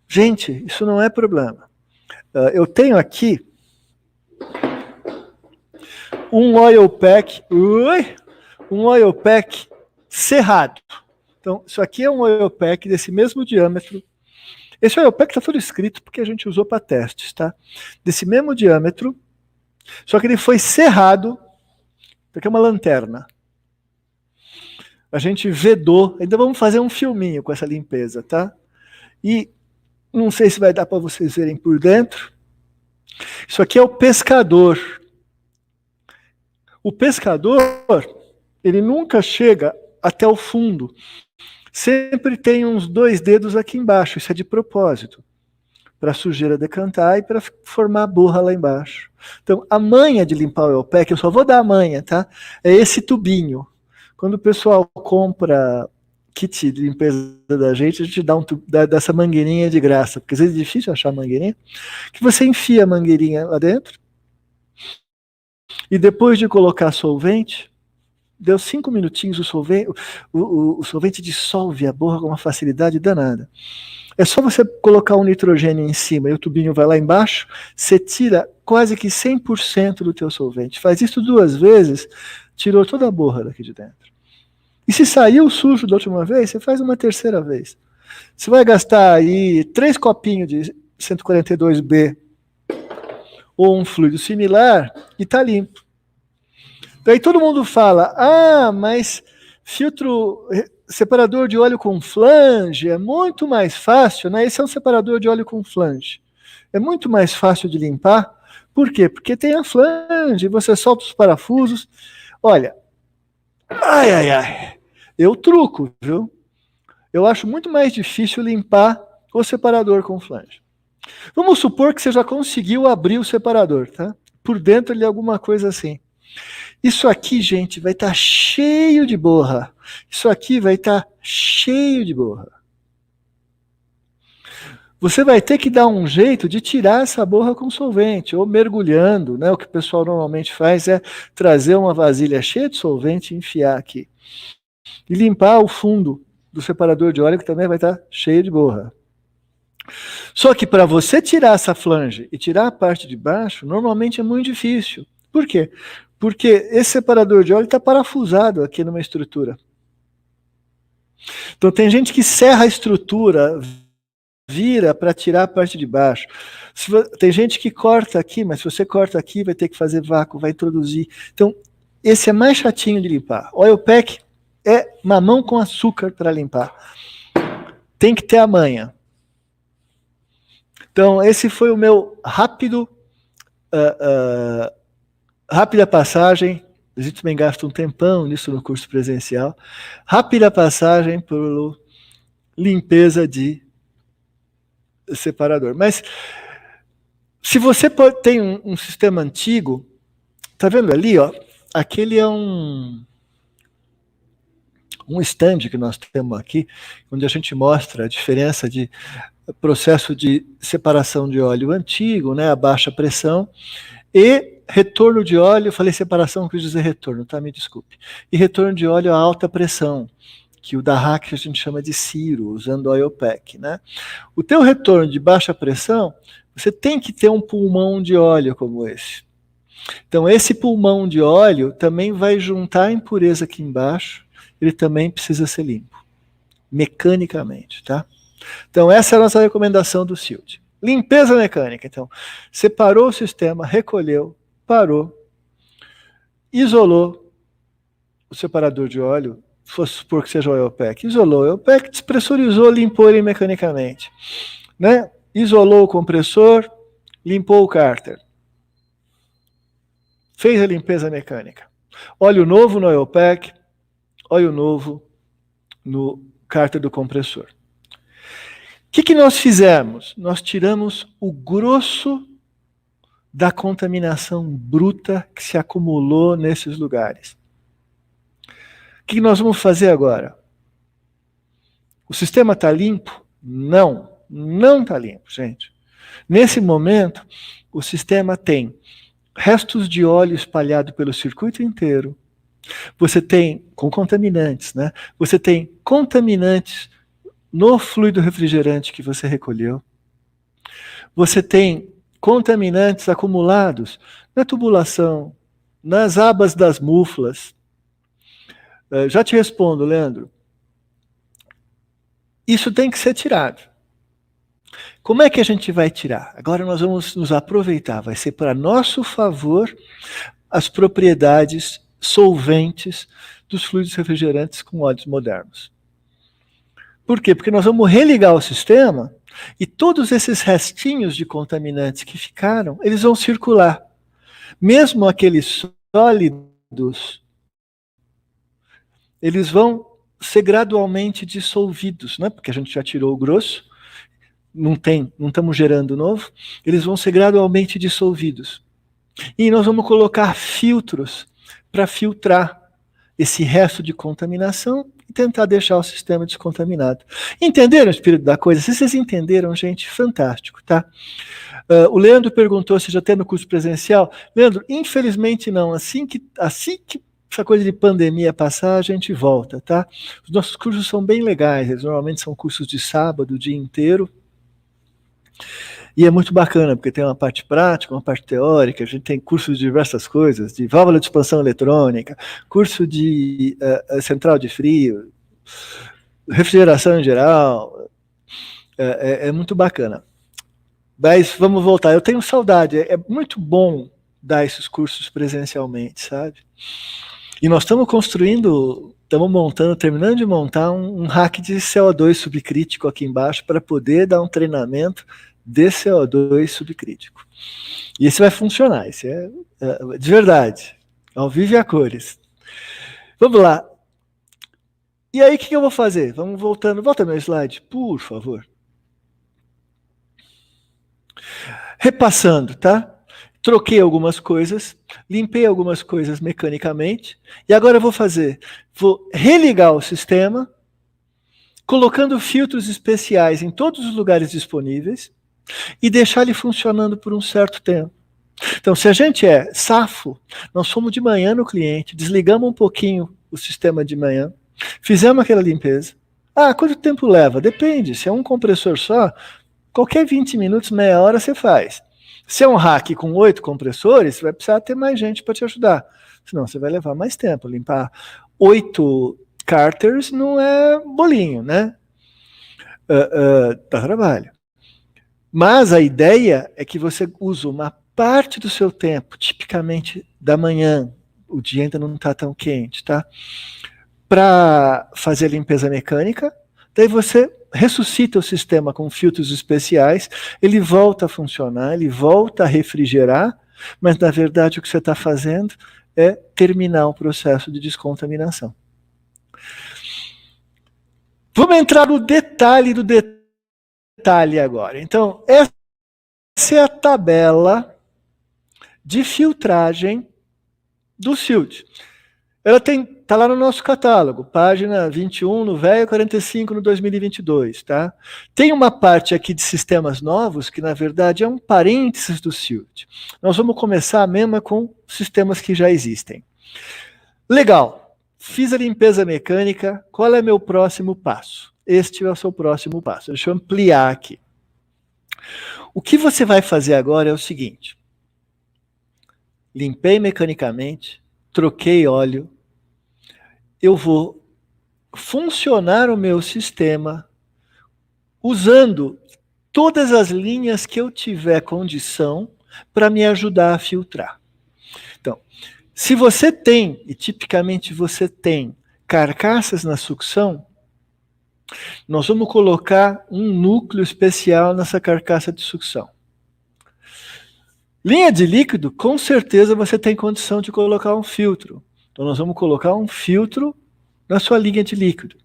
Gente, isso não é problema. Eu tenho aqui um oil pack, cerrado. Então, isso aqui é um oil pack desse mesmo diâmetro. Esse oil pack está todo escrito porque a gente usou para testes, tá? Desse mesmo diâmetro, só que ele foi cerrado, porque é uma lanterna. A gente vedou, ainda vamos fazer um filminho com essa limpeza, tá? E não sei se vai dar para vocês verem por dentro. Isso aqui é o pescador. O pescador, ele nunca chega até o fundo. Sempre tem uns 2 dedos aqui embaixo, isso é de propósito. Para a sujeira decantar e para formar a borra lá embaixo. Então, a manha de limpar o oil pack, eu só vou dar a manha, tá? É esse tubinho. Quando o pessoal compra kit de limpeza da gente, a gente dá dessa mangueirinha de graça, porque às vezes é difícil achar a mangueirinha, que você enfia a mangueirinha lá dentro e depois de colocar solvente, deu 5 minutinhos, o solvente dissolve a borra com uma facilidade danada. É só você colocar um nitrogênio em cima e o tubinho vai lá embaixo, você tira quase que 100% do teu solvente. Faz isso 2 vezes, tirou toda a borra daqui de dentro. E se saiu sujo da última vez, você faz uma 3ª vez. Você vai gastar aí 3 copinhos de 142B ou um fluido similar e tá limpo. Daí todo mundo fala, mas separador de óleo com flange é muito mais fácil, né? Esse é um separador de óleo com flange. É muito mais fácil de limpar. Por quê? Porque tem a flange, você solta os parafusos. Olha, eu truco, viu? Eu acho muito mais difícil limpar o separador com flange. Vamos supor que você já conseguiu abrir o separador, tá? Por dentro ele é alguma coisa assim. Isso aqui, gente, vai estar cheio de borra. Isso aqui vai estar cheio de borra. Você vai ter que dar um jeito de tirar essa borra com solvente, ou mergulhando, né? O que o pessoal normalmente faz é trazer uma vasilha cheia de solvente e enfiar aqui. E limpar o fundo do separador de óleo, que também vai estar cheio de borra. Só que para você tirar essa flange e tirar a parte de baixo, normalmente é muito difícil. Por quê? Porque esse separador de óleo está parafusado aqui numa estrutura. Então tem gente que serra a estrutura, vira para tirar a parte de baixo. Tem gente que corta aqui, mas se você corta aqui, vai ter que fazer vácuo, vai introduzir. Então, esse é mais chatinho de limpar. Oil pack é mamão com açúcar para limpar. Tem que ter a manha. Então, esse foi o meu rápida passagem. A gente também gasta um tempão nisso no curso presencial. Rápida passagem por limpeza de separador. Mas se você tem um sistema antigo, tá vendo ali, ó? Aquele é um stand que nós temos aqui, onde a gente mostra a diferença de processo de separação de óleo antigo, né, a baixa pressão, e retorno de óleo, falei separação, quis dizer retorno, tá? Me desculpe. E retorno de óleo a alta pressão, que o da Hack a gente chama de Ciro, usando o Oil Pack, né? O teu retorno de baixa pressão, você tem que ter um pulmão de óleo como esse. Então, esse pulmão de óleo também vai juntar a impureza aqui embaixo, ele também precisa ser limpo, mecanicamente, tá? Então, essa é a nossa recomendação do Silt. Limpeza mecânica, então. Separou o sistema, recolheu, parou, isolou o separador de óleo, fosse supor que seja o Oil Pack, isolou o Oil Pack, despressurizou, limpou ele mecanicamente, né? Isolou o compressor, limpou o cárter. Fez a limpeza mecânica. Óleo novo no Oil Pack, óleo novo no cárter do compressor. O que nós fizemos? Nós tiramos o grosso da contaminação bruta que se acumulou nesses lugares. O que nós vamos fazer agora? O sistema está limpo? Não, não está limpo, gente. Nesse momento, o sistema tem restos de óleo espalhado pelo circuito inteiro. Você tem, com contaminantes, né? Você tem contaminantes no fluido refrigerante que você recolheu. Você tem contaminantes acumulados na tubulação, nas abas das muflas. Já te respondo, Leandro. Isso tem que ser tirado. Como é que a gente vai tirar? Agora nós vamos nos aproveitar, vai ser para nosso favor as propriedades solventes dos fluidos refrigerantes com óleos modernos. Por quê? Porque nós vamos religar o sistema e todos esses restinhos de contaminantes que ficaram, eles vão circular. Mesmo aqueles sólidos, eles vão ser gradualmente dissolvidos, né? Porque a gente já tirou o grosso, não estamos gerando novo, eles vão ser gradualmente dissolvidos. E nós vamos colocar filtros para filtrar esse resto de contaminação e tentar deixar o sistema descontaminado. Entenderam o espírito da coisa? Se vocês entenderam, gente, fantástico, tá? O Leandro perguntou se já tem no curso presencial. Leandro, infelizmente não. Assim que essa coisa de pandemia passar, a gente volta, tá? Os nossos cursos são bem legais, eles normalmente são cursos de sábado, o dia inteiro. E é muito bacana, porque tem uma parte prática, uma parte teórica, a gente tem cursos de diversas coisas, de válvula de expansão eletrônica, curso de central de frio, refrigeração em geral, é muito bacana. Mas vamos voltar, eu tenho saudade, é muito bom dar esses cursos presencialmente, sabe? E nós estamos terminando de montar um rack de CO2 subcrítico aqui embaixo para poder dar um treinamento de CO2 subcrítico. E esse vai funcionar, esse é de verdade, ao vivo e a cores. Vamos lá. E aí, o que eu vou fazer? Vamos voltando, volta meu slide, por favor. Repassando, tá? Troquei algumas coisas, limpei algumas coisas mecanicamente, e agora eu vou religar o sistema, colocando filtros especiais em todos os lugares disponíveis, e deixar ele funcionando por um certo tempo. Então, se a gente é safo, nós fomos de manhã no cliente, desligamos um pouquinho o sistema de manhã, fizemos aquela limpeza. Quanto tempo leva? Depende, se é um compressor só, qualquer 20 minutos, meia hora você faz. Se é um rack com 8 compressores, você vai precisar ter mais gente para te ajudar. Senão você vai levar mais tempo. Limpar 8 cárters não é bolinho, né? Dá trabalho. Mas a ideia é que você use uma parte do seu tempo, tipicamente da manhã, o dia ainda não está tão quente, tá? Para fazer a limpeza mecânica, daí você ressuscita o sistema com filtros especiais, ele volta a funcionar, ele volta a refrigerar, mas na verdade o que você está fazendo é terminar o processo de descontaminação. Vamos entrar no detalhe do detalhe agora. Então, essa é a tabela de filtragem do Silt. Ela está lá no nosso catálogo, página 21 no VEA, 45 no 2022, tá? Tem uma parte aqui de sistemas novos, que na verdade é um parênteses do Silt. Nós vamos começar mesmo com sistemas que já existem. Legal. fiz a limpeza mecânica, qual é meu próximo passo? Este é o seu próximo passo. Deixa eu ampliar aqui. O que você vai fazer agora é o seguinte. Limpei mecanicamente, troquei óleo, eu vou funcionar o meu sistema usando todas as linhas que eu tiver condição para me ajudar a filtrar. Então, se você tem, e tipicamente você tem, carcaças na sucção, nós vamos colocar um núcleo especial nessa carcaça de sucção. Linha de líquido, com certeza você tem condição de colocar um filtro. Então nós vamos colocar um filtro na sua linha de líquido.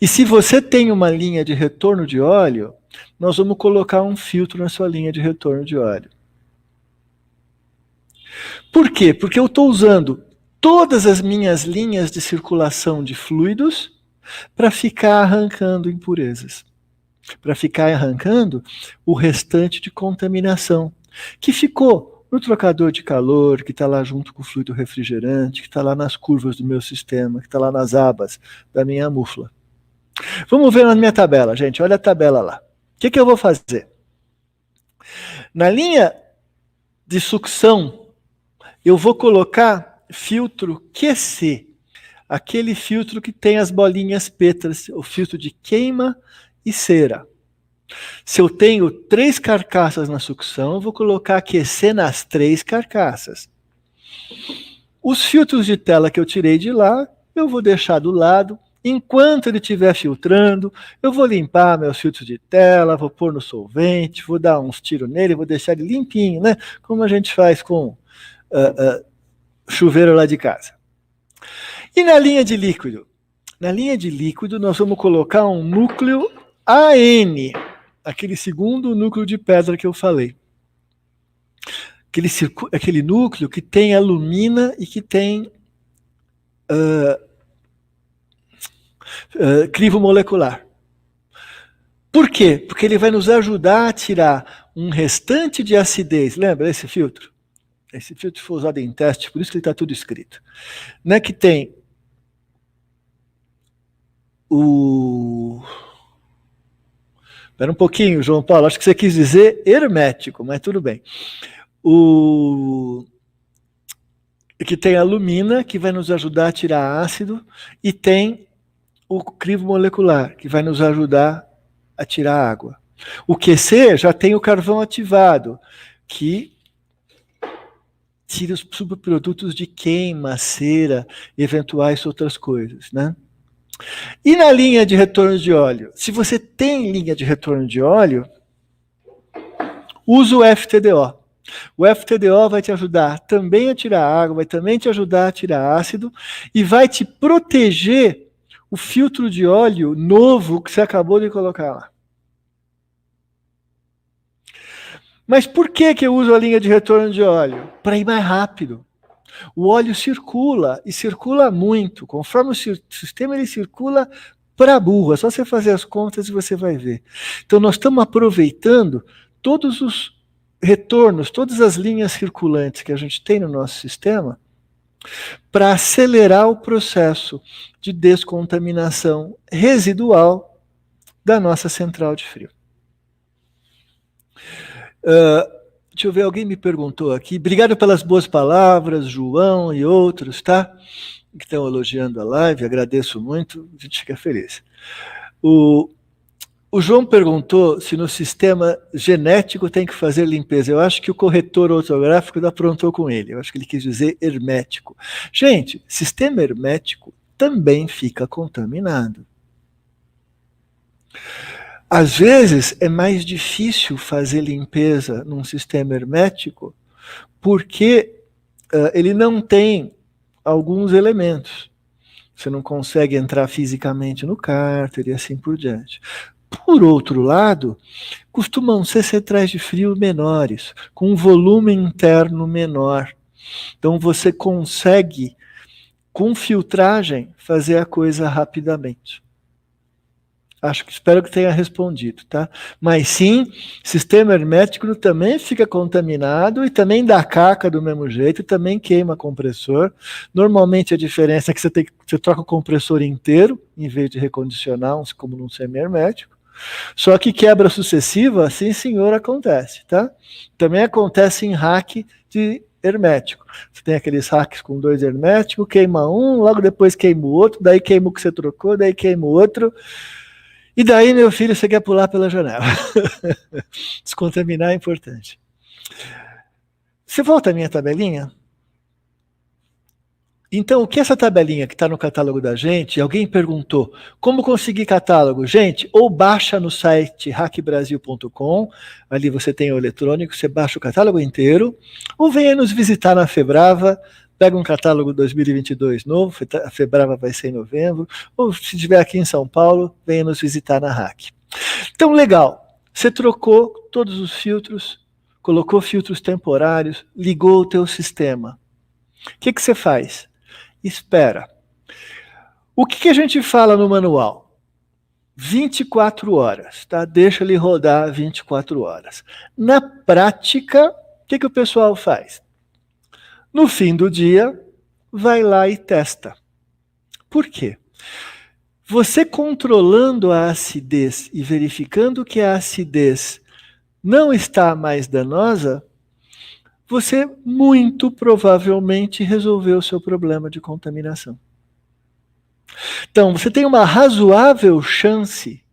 E se você tem uma linha de retorno de óleo, nós vamos colocar um filtro na sua linha de retorno de óleo. Por quê? Porque eu estou usando todas as minhas linhas de circulação de fluidos para ficar arrancando impurezas. Para ficar arrancando o restante de contaminação que ficou no trocador de calor, que está lá junto com o fluido refrigerante, que está lá nas curvas do meu sistema, que está lá nas abas da minha mufla. Vamos ver na minha tabela, gente. Olha a tabela lá. O que eu vou fazer? Na linha de sucção, eu vou colocar filtro QC, aquele filtro que tem as bolinhas pretas, o filtro de queima e cera. Se eu tenho 3 carcaças na sucção, eu vou colocar QC nas 3 carcaças. Os filtros de tela que eu tirei de lá, eu vou deixar do lado. Enquanto ele estiver filtrando, eu vou limpar meus filtros de tela, vou pôr no solvente, vou dar uns tiros nele, vou deixar ele limpinho, né? Como a gente faz com chuveiro lá de casa. E na linha de líquido? Na linha de líquido, nós vamos colocar um núcleo AN, aquele segundo núcleo de pedra que eu falei. Aquele núcleo que tem alumina e que tem crivo molecular. Por quê? Porque ele vai nos ajudar a tirar um restante de acidez. Lembra esse filtro? Esse filtro foi usado em teste, por isso que ele está tudo escrito. Né, que tem Espera um pouquinho, João Paulo, acho que você quis dizer hermético, mas tudo bem. Que tem alumina, que vai nos ajudar a tirar ácido, e tem o crivo molecular, que vai nos ajudar a tirar água. O QC já tem o carvão ativado, que tira os subprodutos de queima, cera, e eventuais outras coisas, né? E na linha de retorno de óleo? Se você tem linha de retorno de óleo, usa o FTDO. O FTDO vai te ajudar também a tirar água, vai também te ajudar a tirar ácido e vai te proteger o filtro de óleo novo que você acabou de colocar lá. Mas por que eu uso a linha de retorno de óleo? Para ir mais rápido. O óleo circula, e circula muito. Conforme o sistema ele circula para burro. É só você fazer as contas e você vai ver. Então nós estamos aproveitando todos os retornos, todas as linhas circulantes que a gente tem no nosso sistema para acelerar o processo de descontaminação residual da nossa central de frio. Deixa eu ver, alguém me perguntou aqui. Obrigado pelas boas palavras, João e outros, tá? Que estão elogiando a live, agradeço muito, a gente fica feliz. O João perguntou se no sistema genético tem que fazer limpeza. Eu acho que o corretor ortográfico aprontou com ele. Eu acho que ele quis dizer hermético. Gente, sistema hermético também fica contaminado. Às vezes é mais difícil fazer limpeza num sistema hermético porque ele não tem alguns elementos. Você não consegue entrar fisicamente no cárter e assim por diante. Por outro lado, costumam ser centrais de frio menores, com um volume interno menor. Então você consegue, com filtragem, fazer a coisa rapidamente. Espero que tenha respondido, tá? Mas sim, sistema hermético também fica contaminado e também dá caca do mesmo jeito, também queima compressor. Normalmente a diferença é que você troca o compressor inteiro, em vez de recondicionar, como num semi-hermético. Só que quebra sucessiva, sim senhor, acontece, tá? Também acontece em hack de hermético. Você tem aqueles hacks com 2 herméticos, queima um, logo depois queima o outro, daí queima o que você trocou, daí queima o outro. E daí, meu filho, você quer pular pela janela. Descontaminar é importante. Você volta à minha tabelinha? Então, o que é essa tabelinha que está no catálogo da gente? Alguém perguntou, como conseguir catálogo? Gente, ou baixa no site hackbrasil.com, ali você tem o eletrônico, você baixa o catálogo inteiro, ou venha nos visitar na Febrava, pega um catálogo 2022 novo, a Febrava vai ser em novembro, ou se estiver aqui em São Paulo, venha nos visitar na Hack. Então, legal, você trocou todos os filtros, colocou filtros temporários, ligou o teu sistema. O que você faz? Espera. O que a gente fala no manual? 24 horas, tá? Deixa ele rodar 24 horas. Na prática, o que o pessoal faz? No fim do dia, vai lá e testa. Por quê? Você controlando a acidez e verificando que a acidez não está mais danosa, você muito provavelmente resolveu o seu problema de contaminação. Então, você tem uma razoável chance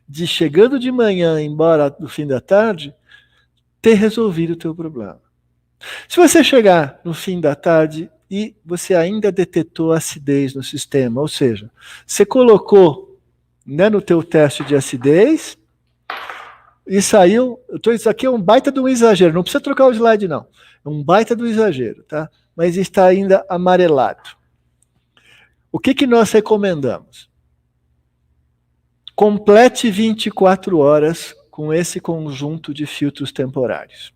de, chegando de manhã, embora no fim da tarde, ter resolvido o teu problema. Se você chegar no fim da tarde e você ainda detectou acidez no sistema, ou seja, você colocou, né, no teu teste de acidez e saiu, isso aqui é um baita de um exagero, não precisa trocar o slide não, é um baita do exagero, tá? Mas está ainda amarelado. O que nós recomendamos? Complete 24 horas com esse conjunto de filtros temporários.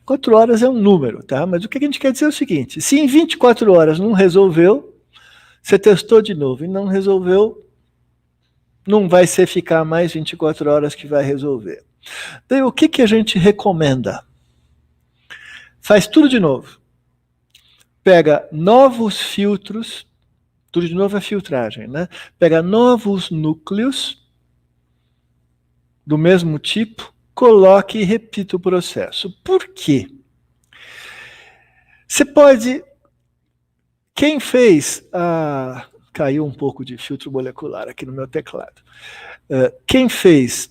4 horas é um número, tá? Mas o que a gente quer dizer é o seguinte, se em 24 horas não resolveu, você testou de novo e não resolveu, não vai ser ficar mais 24 horas que vai resolver. Daí o que a gente recomenda? Faz tudo de novo. Pega novos filtros, tudo de novo é filtragem, né? Pega novos núcleos do mesmo tipo, coloque e repita o processo. Por quê? Você pode... Quem fez... caiu um pouco de filtro molecular aqui no meu teclado. Quem fez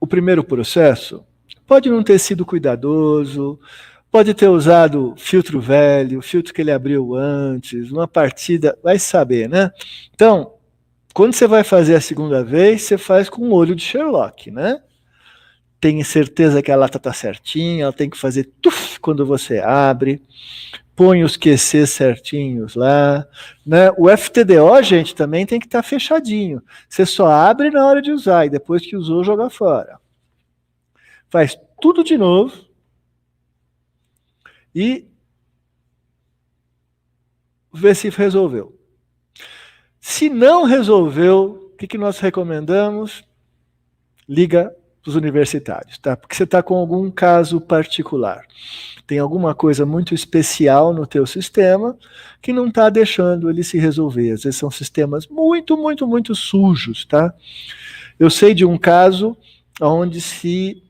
o primeiro processo pode não ter sido cuidadoso, pode ter usado filtro velho, filtro que ele abriu antes, uma partida, vai saber, né? Então, quando você vai fazer a segunda vez, você faz com o olho de Sherlock, né? Tem certeza que a lata está certinha, ela tem que fazer tuf quando você abre, põe os QC certinhos lá, né? O FTDO, gente, também tem que estar fechadinho. Você só abre na hora de usar e depois que usou, joga fora. Faz tudo de novo e vê se resolveu. Se não resolveu, o que nós recomendamos? Liga para os universitários, tá? Porque você está com algum caso particular. Tem alguma coisa muito especial no teu sistema que não está deixando ele se resolver. Às vezes são sistemas muito, muito, muito sujos, tá? Eu sei de um caso onde se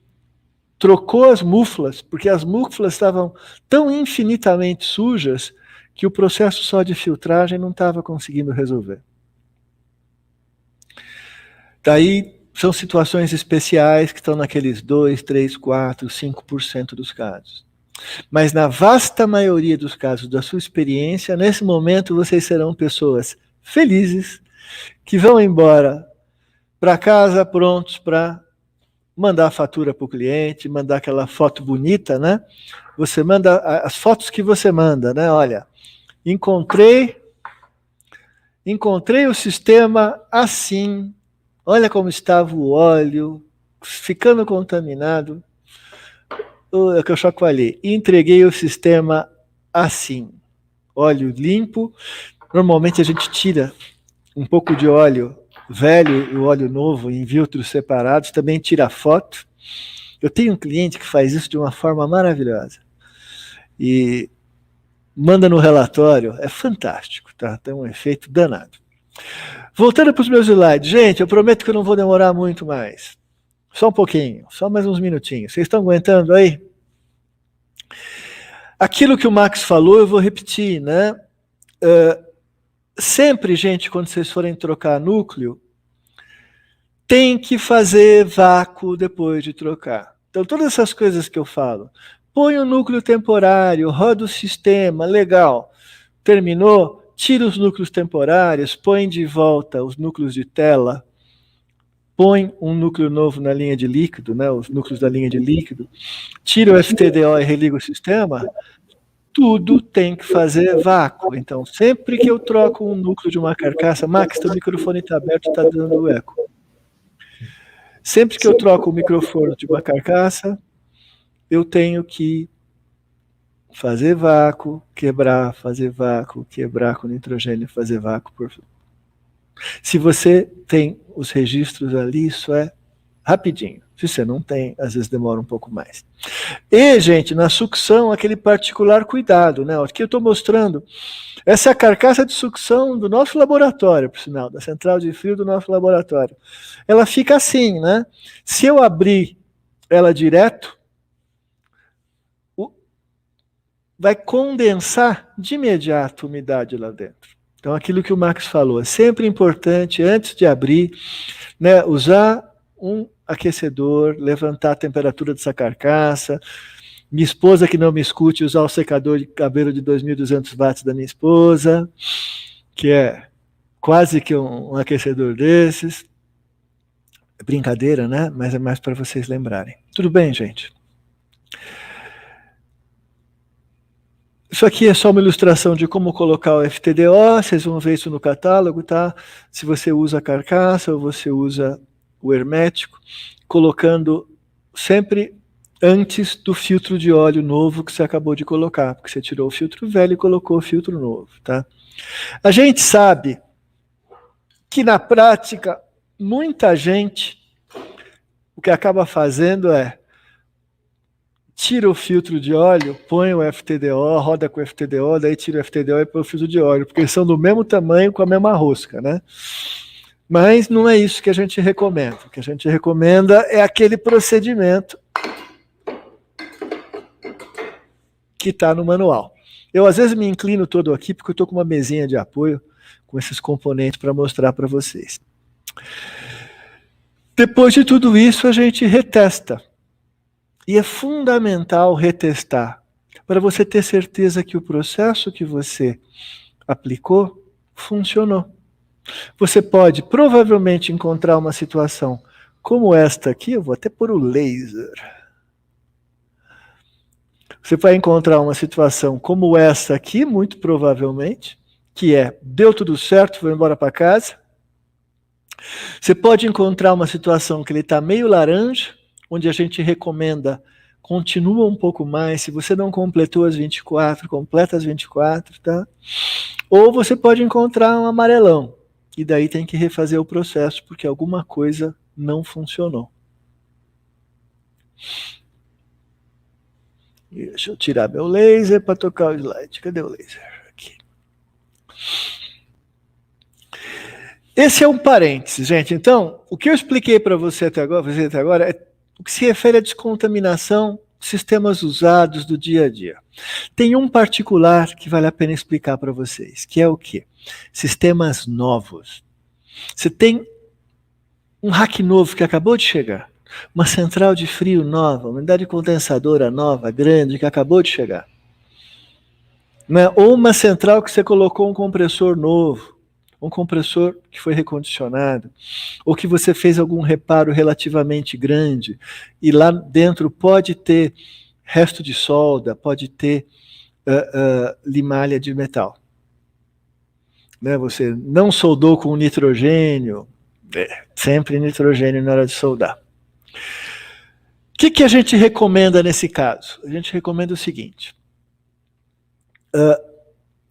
trocou as muflas, porque as muflas estavam tão infinitamente sujas que o processo só de filtragem não estava conseguindo resolver. Daí são situações especiais que estão naqueles 2, 3, 4, 5% dos casos. Mas na vasta maioria dos casos da sua experiência, nesse momento vocês serão pessoas felizes, que vão embora para casa prontos para mandar a fatura para o cliente, mandar aquela foto bonita, né? Você manda as fotos que você manda, né? Olha, encontrei o sistema assim, olha como estava o óleo, ficando contaminado, é que eu chacoalhei, entreguei o sistema assim, óleo limpo, normalmente a gente tira um pouco de óleo velho e o óleo novo em filtros separados, também tira foto. Eu tenho um cliente que faz isso de uma forma maravilhosa. E manda no relatório, é fantástico, tá? Tem um efeito danado. Voltando para os meus slides, gente, eu prometo que eu não vou demorar muito mais. Só um pouquinho, só mais uns minutinhos. Vocês estão aguentando aí? Aquilo que o Max falou, eu vou repetir, né? Sempre, gente, quando vocês forem trocar núcleo, tem que fazer vácuo depois de trocar. Então, todas essas coisas que eu falo, põe o núcleo temporário, roda o sistema, legal. Terminou? Tira os núcleos temporários, põe de volta os núcleos de tela, põe um núcleo novo na linha de líquido, né, os núcleos da linha de líquido, tira o FTDO e religa o sistema, tudo tem que fazer vácuo. Então, sempre que eu troco um núcleo de uma carcaça, Max, teu microfone está aberto, está dando eco. Sempre que eu troco o microfone de uma carcaça, eu tenho que fazer vácuo, quebrar, fazer vácuo, quebrar com nitrogênio, fazer vácuo. Se você tem os registros ali, isso é rapidinho. Se você não tem, às vezes demora um pouco mais. E, gente, na sucção, aquele particular cuidado, né? Aqui eu estou mostrando, essa é a carcaça de sucção do nosso laboratório, por sinal, da central de frio do nosso laboratório. Ela fica assim, né? Se eu abrir ela direto, vai condensar de imediato a umidade lá dentro. Então, aquilo que o Max falou, é sempre importante, antes de abrir, né, usar um aquecedor, levantar a temperatura dessa carcaça. Minha esposa, que não me escute, usar o secador de cabelo de 2.200 watts da minha esposa, que é quase que um aquecedor desses. É brincadeira, né? Mas é mais para vocês lembrarem. Tudo bem, gente? Isso aqui é só uma ilustração de como colocar o FTDO, vocês vão ver isso no catálogo, tá? Se você usa a carcaça ou você usa o hermético, colocando sempre antes do filtro de óleo novo que você acabou de colocar, porque você tirou o filtro velho e colocou o filtro novo, tá? A gente sabe que na prática, muita gente, o que acaba fazendo é tira o filtro de óleo, põe o FTDO, roda com o FTDO, daí tira o FTDO e põe o filtro de óleo, porque eles são do mesmo tamanho, com a mesma rosca, né? Mas não é isso que a gente recomenda. O que a gente recomenda é aquele procedimento que está no manual. Eu, às vezes, me inclino todo aqui, porque eu estou com uma mesinha de apoio com esses componentes para mostrar para vocês. Depois de tudo isso, a gente retesta. E é fundamental retestar, para você ter certeza que o processo que você aplicou funcionou. Você pode provavelmente encontrar uma situação como esta aqui, eu vou até pôr o laser. Você vai encontrar uma situação como esta aqui, muito provavelmente, que é, deu tudo certo, vou embora para casa. Você pode encontrar uma situação que ele está meio laranja, onde a gente recomenda, continua um pouco mais, se você não completou as 24, completa as 24, tá? Ou você pode encontrar um amarelão, e daí tem que refazer o processo, porque alguma coisa não funcionou. Deixa eu tirar meu laser para tocar o slide. Cadê o laser? Aqui. Esse é um parênteses, gente. Então, o que eu expliquei para você até agora é o que se refere à descontaminação de sistemas usados do dia a dia. Tem um particular que vale a pena explicar para vocês, que é o quê? Sistemas novos. Você tem um rack novo que acabou de chegar, uma central de frio nova, uma unidade condensadora nova, grande, que acabou de chegar. Né? Ou uma central que você colocou um compressor novo, um compressor que foi recondicionado, ou que você fez algum reparo relativamente grande, e lá dentro pode ter resto de solda, pode ter limalha de metal. Né? Você não soldou com nitrogênio, sempre nitrogênio na hora de soldar. O que a gente recomenda nesse caso? A gente recomenda o seguinte.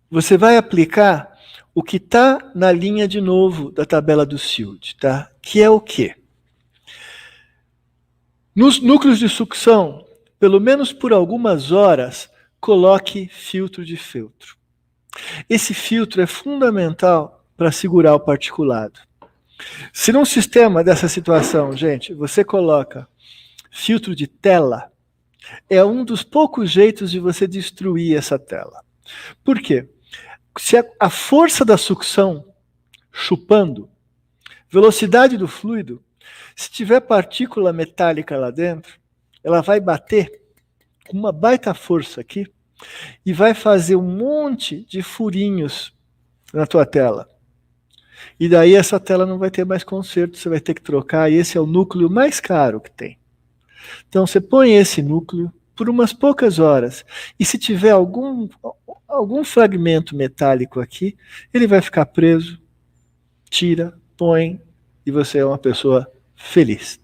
Você vai aplicar o que está na linha de novo da tabela do Silt, tá? Que é o quê? Nos núcleos de sucção, pelo menos por algumas horas, coloque filtro de feltro. Esse filtro é fundamental para segurar o particulado. Se num sistema dessa situação, gente, você coloca filtro de tela, é um dos poucos jeitos de você destruir essa tela. Por quê? Se a força da sucção chupando, velocidade do fluido, se tiver partícula metálica lá dentro, ela vai bater com uma baita força aqui e vai fazer um monte de furinhos na tua tela. E daí essa tela não vai ter mais conserto, você vai ter que trocar, e esse é o núcleo mais caro que tem. Então você põe esse núcleo por umas poucas horas, e se tiver algum fragmento metálico aqui, ele vai ficar preso, tira, põe, e você é uma pessoa feliz.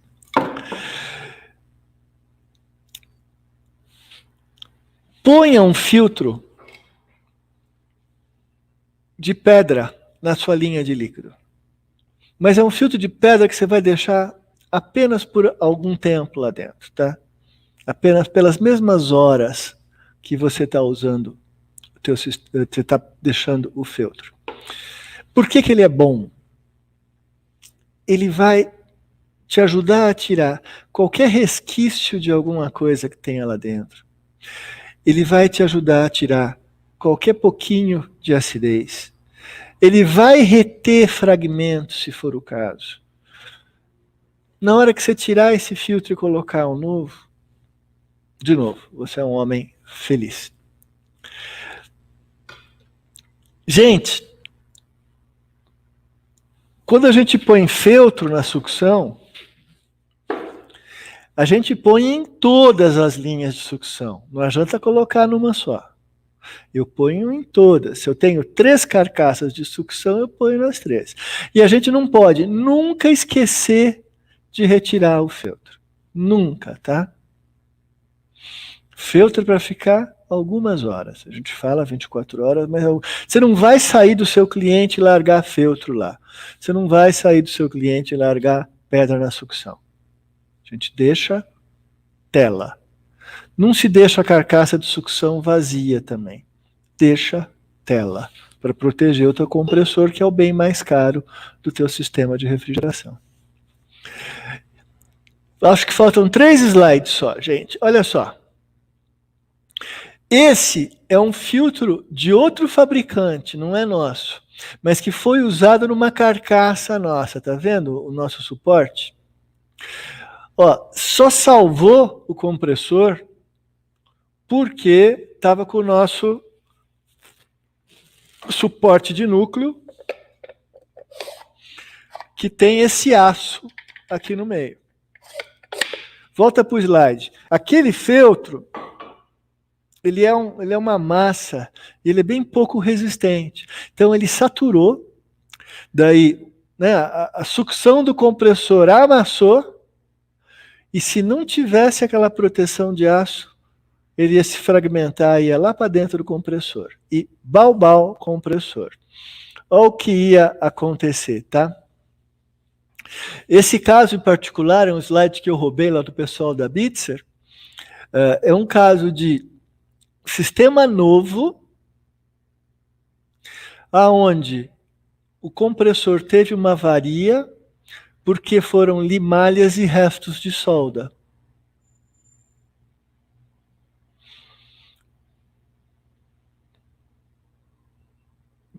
Ponha um filtro de pedra na sua linha de líquido. Mas é um filtro de pedra que você vai deixar apenas por algum tempo lá dentro, tá? Apenas pelas mesmas horas que você está usando, você está deixando o filtro. Por que ele é bom? Ele vai te ajudar a tirar qualquer resquício de alguma coisa que tenha lá dentro. Ele vai te ajudar a tirar qualquer pouquinho de acidez. Ele vai reter fragmentos, se for o caso. Na hora que você tirar esse filtro e colocar um novo, de novo, você é um homem feliz. Gente, quando a gente põe feltro na sucção, a gente põe em todas as linhas de sucção. Não adianta colocar numa só. Eu ponho em todas. Se eu tenho 3 carcaças de sucção, eu ponho nas 3. E a gente não pode nunca esquecer de retirar o feltro. Nunca, tá? Feltro para ficar algumas horas. A gente fala 24 horas, mas você não vai sair do seu cliente e largar feltro lá. Você não vai sair do seu cliente e largar pedra na sucção. A gente deixa tela. Não se deixa a carcaça de sucção vazia também. Deixa tela, para proteger o teu compressor, que é o bem mais caro do teu sistema de refrigeração. Acho que faltam 3 slides só, gente. Olha só. Esse é um filtro de outro fabricante, não é nosso, mas que foi usado numa carcaça nossa, tá vendo o nosso suporte? Ó, só salvou o compressor porque estava com o nosso suporte de núcleo, que tem esse aço aqui no meio. Volta para o slide. Aquele feltro, ele é uma massa, ele é bem pouco resistente. Então ele saturou, daí, né, a sucção do compressor amassou, e se não tivesse aquela proteção de aço, ele ia se fragmentar, ia lá para dentro do compressor. E balbal compressor. Olha o que ia acontecer, tá? Esse caso em particular é um slide que eu roubei lá do pessoal da Bitzer. É um caso de sistema novo, aonde o compressor teve uma avaria porque foram limalhas e restos de solda.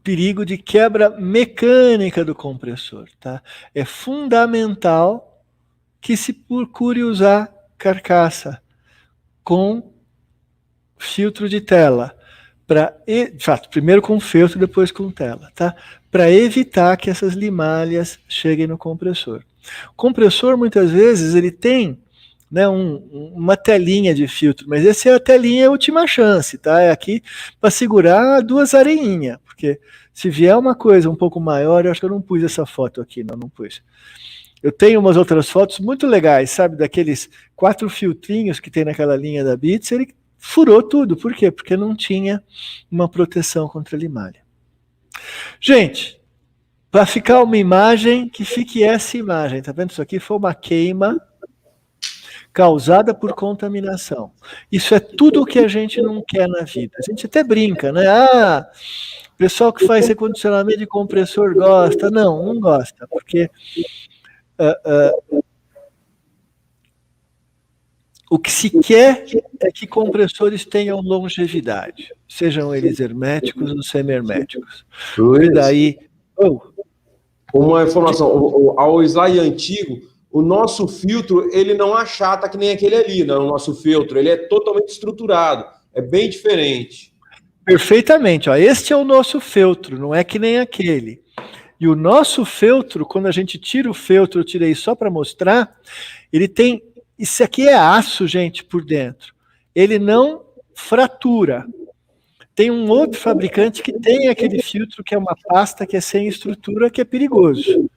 Perigo de quebra mecânica do compressor, tá? É fundamental que se procure usar carcaça com filtro de tela, de fato, primeiro com filtro, depois com tela, tá? Para evitar que essas limalhas cheguem no compressor. O compressor, muitas vezes, ele tem, né, uma telinha de filtro, mas essa é a telinha última chance, tá? É aqui para segurar 2 areinhas, porque se vier uma coisa um pouco maior, eu acho que eu não pus essa foto aqui, não pus. Eu tenho umas outras fotos muito legais, sabe, daqueles 4 filtrinhos que tem naquela linha da Bitzer, ele furou tudo. Por quê? Porque não tinha uma proteção contra limalha. Gente, para ficar uma imagem, que fique essa imagem. Tá vendo? Isso aqui foi uma queima causada por contaminação. Isso é tudo o que a gente não quer na vida. A gente até brinca, né? Ah, o pessoal que faz recondicionamento de compressor gosta. Não, não gosta, porque o que se quer é que compressores tenham longevidade, sejam eles herméticos ou semi-herméticos. E daí... Uma informação, ao slide antigo, o nosso filtro, ele não achata que nem aquele ali, não, o nosso filtro, ele é totalmente estruturado, é bem diferente. Perfeitamente, ó, este é o nosso feltro, não é que nem aquele. E o nosso feltro, quando a gente tira o feltro, eu tirei só para mostrar, ele tem, isso aqui é aço, gente, por dentro. Ele não fratura. Tem um outro fabricante que tem aquele filtro que é uma pasta que é sem estrutura, que é perigoso.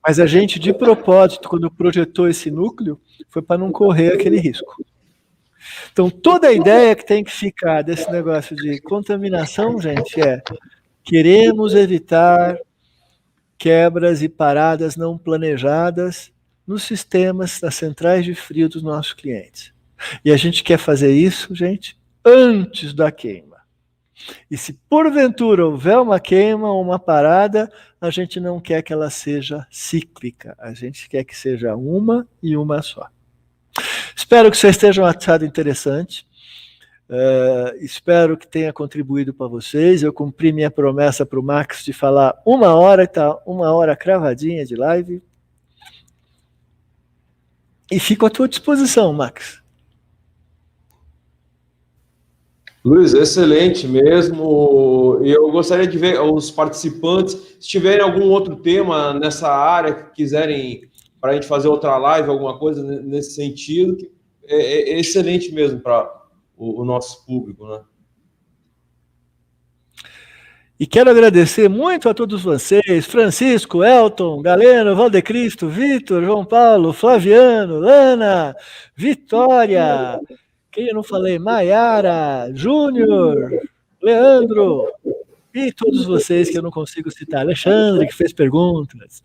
Mas a gente, de propósito, quando projetou esse núcleo, foi para não correr aquele risco. Então, toda a ideia que tem que ficar desse negócio de contaminação, gente, é queremos evitar quebras e paradas não planejadas nos sistemas, nas centrais de frio dos nossos clientes. E a gente quer fazer isso, gente, antes da queima. E se porventura houver uma queima ou uma parada, a gente não quer que ela seja cíclica, a gente quer que seja uma e uma só. Espero que vocês tenham achado interessante, espero que tenha contribuído para vocês. Eu cumpri minha promessa para o Max de falar 1 hora, tá 1 hora cravadinha de live. E fico à tua disposição, Max. Luiz, excelente mesmo. E eu gostaria de ver os participantes, se tiverem algum outro tema nessa área que quiserem para a gente fazer outra live, alguma coisa nesse sentido, é excelente mesmo para o nosso público, né? E quero agradecer muito a todos vocês, Francisco, Elton, Galeno, Valdecristo, Vitor, João Paulo, Flaviano, Lana, Vitória, quem eu não falei, Maiara, Júnior, Leandro, e todos vocês que eu não consigo citar, Alexandre, que fez perguntas.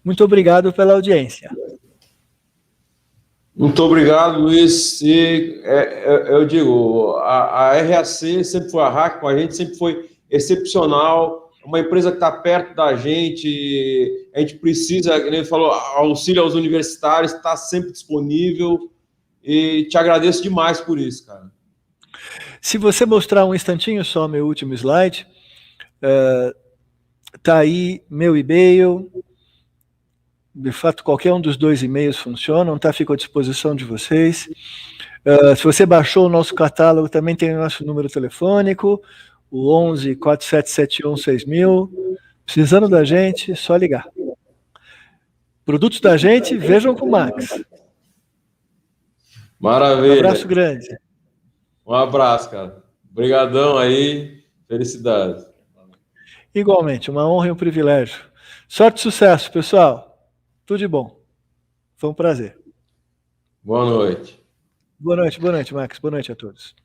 Muito obrigado pela audiência. Muito obrigado, Luiz. E eu digo, a RAC sempre foi, a RAC com a gente sempre foi excepcional, uma empresa que está perto da gente, a gente precisa, como ele falou, auxílio aos universitários, está sempre disponível, e te agradeço demais por isso, cara. Se você mostrar um instantinho só meu último slide, tá aí meu e-mail. De fato, qualquer um dos 2 e-mails funcionam, tá? Fico à disposição de vocês. Se você baixou o nosso catálogo, também tem o nosso número telefônico, o 11 4771 6000. Precisando da gente, só ligar. Produtos da gente, vejam com o Max. Maravilha. Um abraço grande. Um abraço, cara. Obrigadão aí. Felicidades. Igualmente, uma honra e um privilégio. Sorte e sucesso, pessoal. Tudo de bom. Foi um prazer. Boa noite. Boa noite, Max. Boa noite a todos.